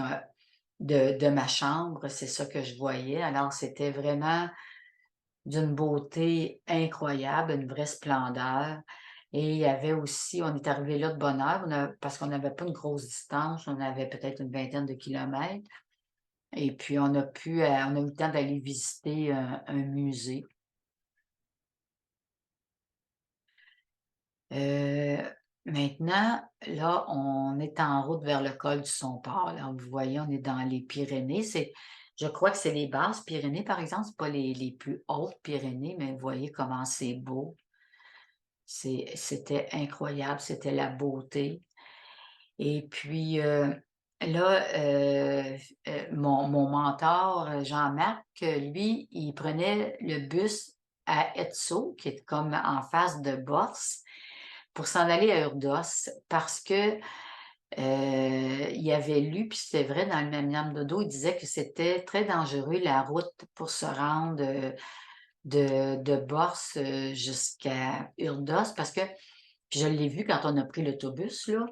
de ma chambre, c'est ça que je voyais. Alors, c'était vraiment d'une beauté incroyable, une vraie splendeur. Et il y avait aussi, on est arrivé là de bonne heure, parce qu'on n'avait pas une grosse distance, on avait peut-être une vingtaine de kilomètres. Et puis, on a eu le temps d'aller visiter un musée. Euh, Maintenant, là, on est en route vers le col du Somport. Là, vous voyez, on est dans les Pyrénées. Je crois que c'est les basses Pyrénées, par exemple. C'est pas les plus hautes Pyrénées, mais vous voyez comment c'est beau. C'était incroyable, c'était la beauté. Et puis, là, mon mentor, Jean-Marc, lui, il prenait le bus à Etso, qui est comme en face de Bors, pour s'en aller à Urdos, parce que il avait lu, puis c'est vrai, dans le Memniam Dodo, il disait que c'était très dangereux la route pour se rendre de Bors jusqu'à Urdos, parce que, puis je l'ai vu quand on a pris l'autobus, là,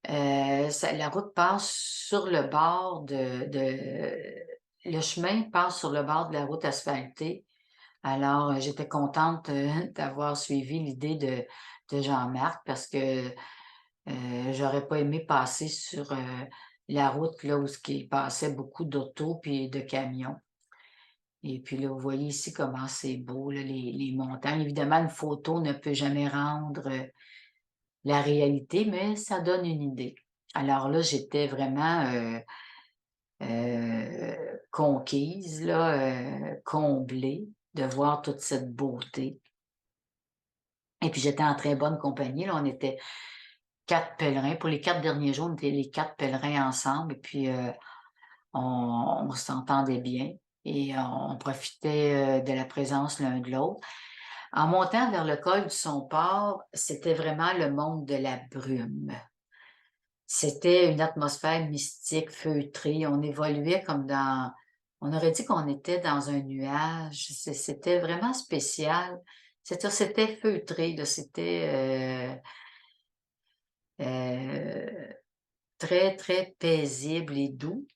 la route passe sur le bord le chemin passe sur le bord de la route asphaltée. Alors, j'étais contente d'avoir suivi l'idée de Jean-Marc parce que j'aurais pas aimé passer sur la route là où il passait beaucoup d'autos puis de camions. Et puis là, vous voyez ici comment c'est beau, là, les montagnes. Évidemment, une photo ne peut jamais rendre la réalité, mais ça donne une idée. Alors là, j'étais vraiment conquise, là, comblée de voir toute cette beauté. Et puis j'étais en très bonne compagnie. Là, on était 4 pèlerins. Pour les 4 derniers jours, on était les 4 pèlerins ensemble. Et puis on s'entendait bien et on profitait de la présence l'un de l'autre. En montant vers le col du Somport, c'était vraiment le monde de la brume. C'était une atmosphère mystique, feutrée. On évoluait on aurait dit qu'on était dans un nuage. C'était vraiment spécial. C'était feutré, là. C'était euh, très, très paisible et doux.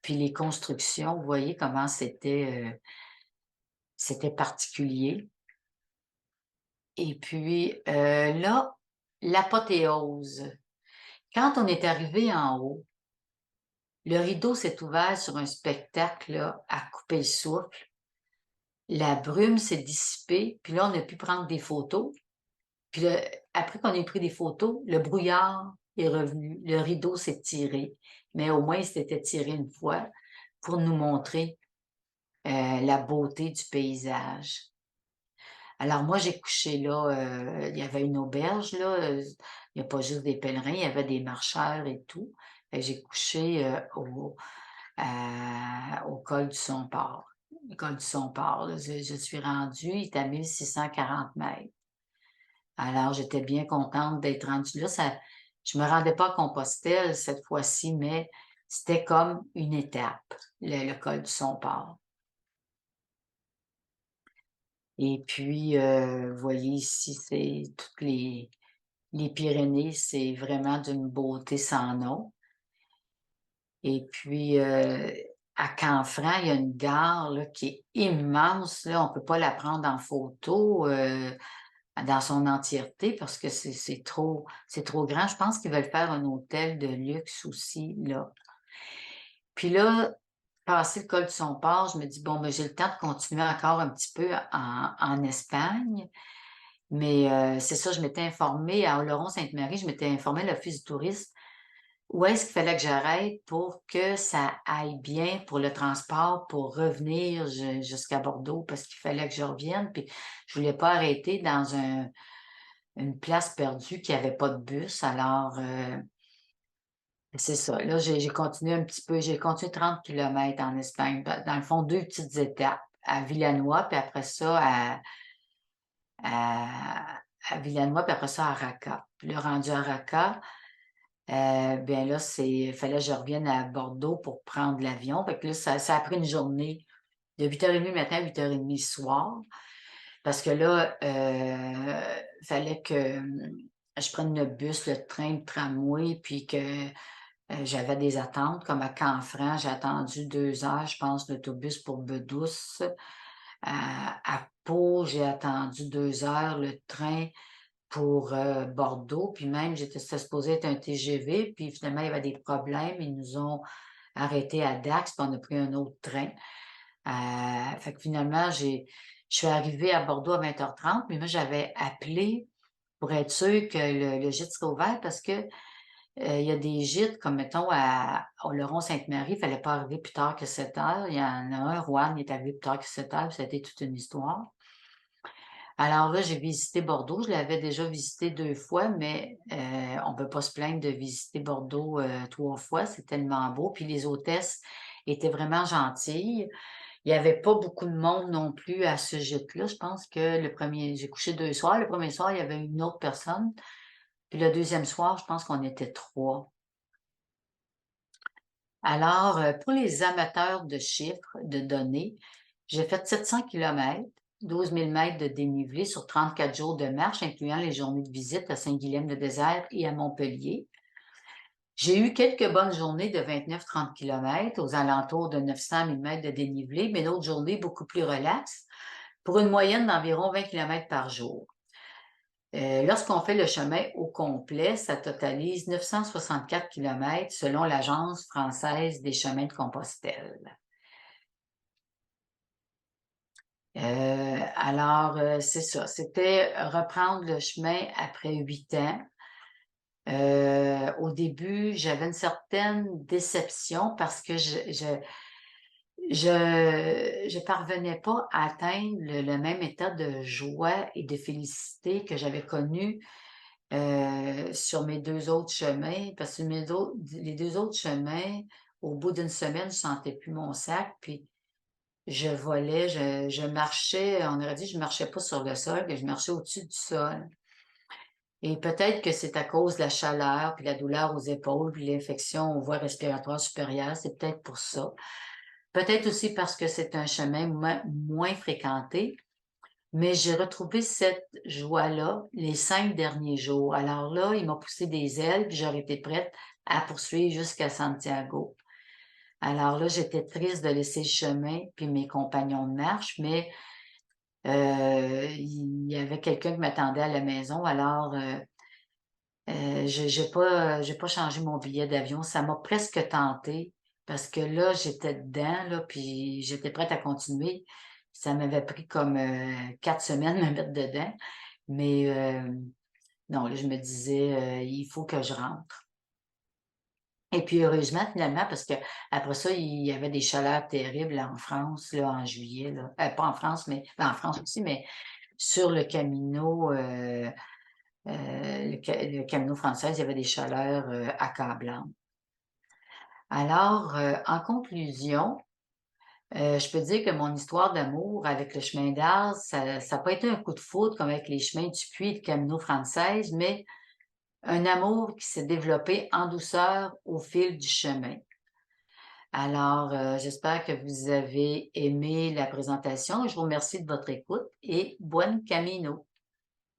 Puis les constructions, vous voyez comment c'était particulier. Et puis là, l'apothéose. Quand on est arrivé en haut, le rideau s'est ouvert sur un spectacle là, à couper le souffle. La brume s'est dissipée, puis là, on a pu prendre des photos. Puis là, après qu'on ait pris des photos, le brouillard est revenu, le rideau s'est tiré. Mais au moins, il s'était tiré une fois pour nous montrer la beauté du paysage. Alors moi, j'ai couché là, il y avait une auberge là, il n'y a pas juste des pèlerins, il y avait des marcheurs et tout. Et j'ai couché au col du Son-Port. Le col du Son-Port, là, je suis rendue, il est à 1640 mètres. Alors, j'étais bien contente d'être rendue là. Je me rendais pas à Compostelle cette fois-ci, mais c'était comme une étape, le col du Son-Port. Et puis, vous voyez ici, c'est toutes les Pyrénées, c'est vraiment d'une beauté sans nom. Et puis, à Canfranc, il y a une gare là, qui est immense, là, on peut pas la prendre en photo, dans son entièreté parce que c'est trop grand. Je pense qu'ils veulent faire un hôtel de luxe aussi, là. Puis là, passé le col du Son-Port, je me dis: «Bon, ben, j'ai le temps de continuer encore un petit peu en Espagne». Mais c'est ça, je m'étais informée à Oloron-Sainte-Marie, je m'étais informée à l'Office du tourisme, où est-ce qu'il fallait que j'arrête pour que ça aille bien pour le transport, pour revenir jusqu'à Bordeaux, parce qu'il fallait que je revienne, puis je voulais pas arrêter dans une place perdue qui avait pas de bus. Alors, c'est ça. Là, j'ai continué un petit peu, j'ai continué 30 kilomètres en Espagne. Dans le fond, 2 petites étapes, à Villanois, puis après ça à Villanois, puis après ça à Raqqa. Puis là, rendu à Raqqa, bien là, fallait que je revienne à Bordeaux pour prendre l'avion. Fait que là, ça a pris une journée de 8h30 le matin à 8h30 le soir. Parce que là, fallait que je prenne le bus, le train, le tramway, puis que j'avais des attentes, comme à Canfranc, j'ai attendu 2 heures, je pense, l'autobus pour Bedouce. À Pau, j'ai attendu 2 heures le train pour Bordeaux, puis même, c'était supposé être un TGV, puis finalement, il y avait des problèmes. Ils nous ont arrêtés à Dax, puis on a pris un autre train. Fait que finalement, je suis arrivée à Bordeaux à 20h30, mais moi, j'avais appelé pour être sûre que le gîte serait ouvert parce que il y a des gîtes, comme mettons à Oloron-Sainte-Marie, il fallait pas arriver plus tard que 7h. Il y en a un, Roanne, il est arrivé plus tard que 7h, puis ça a été toute une histoire. Alors là, j'ai visité Bordeaux. Je l'avais déjà visité 2 fois, mais on peut pas se plaindre de visiter Bordeaux 3 fois. C'est tellement beau. Puis les hôtesses étaient vraiment gentilles. Il y avait pas beaucoup de monde non plus à ce gîte-là. Je pense que j'ai couché 2 soirs. Le premier soir, il y avait une autre personne. Puis le deuxième soir, je pense qu'on était 3. Alors, pour les amateurs de chiffres, de données, j'ai fait 700 kilomètres, 12 000 mètres de dénivelé sur 34 jours de marche, incluant les journées de visite à Saint-Guilhem-de-Désert et à Montpellier. J'ai eu quelques bonnes journées de 29-30 kilomètres aux alentours de 900 000 mètres de dénivelé, mais d'autres journées beaucoup plus relaxes, pour une moyenne d'environ 20 kilomètres par jour. Lorsqu'on fait le chemin au complet, ça totalise 964 kilomètres selon l'Agence française des chemins de Compostelle. Alors, c'est ça, c'était reprendre le chemin après 8 ans. Au début, j'avais une certaine déception parce que je parvenais pas à atteindre le même état de joie et de félicité que j'avais connu sur mes 2 autres chemins, parce que les 2 autres chemins, au bout d'une semaine, je sentais plus mon sac, puis je volais, je marchais, on aurait dit je marchais pas sur le sol, mais je marchais au-dessus du sol. Et peut-être que c'est à cause de la chaleur, puis la douleur aux épaules, puis l'infection aux voies respiratoires supérieures, c'est peut-être pour ça. Peut-être aussi parce que c'est un chemin moins fréquenté, mais j'ai retrouvé cette joie-là les 5 derniers jours. Alors là, il m'a poussé des ailes, puis j'aurais été prête à poursuivre jusqu'à Santiago. Alors là, j'étais triste de laisser le chemin puis mes compagnons de marche, mais il y avait quelqu'un qui m'attendait à la maison. Alors, j'ai pas changé mon billet d'avion. Ça m'a presque tentée parce que là, j'étais dedans, là, puis j'étais prête à continuer. Ça m'avait pris comme 4 semaines de me mettre dedans. Mais non, là, je me disais, il faut que je rentre. Et puis heureusement, finalement, parce que après ça, il y avait des chaleurs terribles en France, là, en juillet, là. Pas en France, mais en France aussi, mais sur le Camino, le Camino français, il y avait des chaleurs accablantes. Alors, en conclusion, je peux dire que mon histoire d'amour avec le chemin d'Ars, ça a pas été un coup de foudre comme avec les chemins du Puy et de Camino Frances, mais un amour qui s'est développé en douceur au fil du chemin. Alors, j'espère que vous avez aimé la présentation. Je vous remercie de votre écoute et buen camino.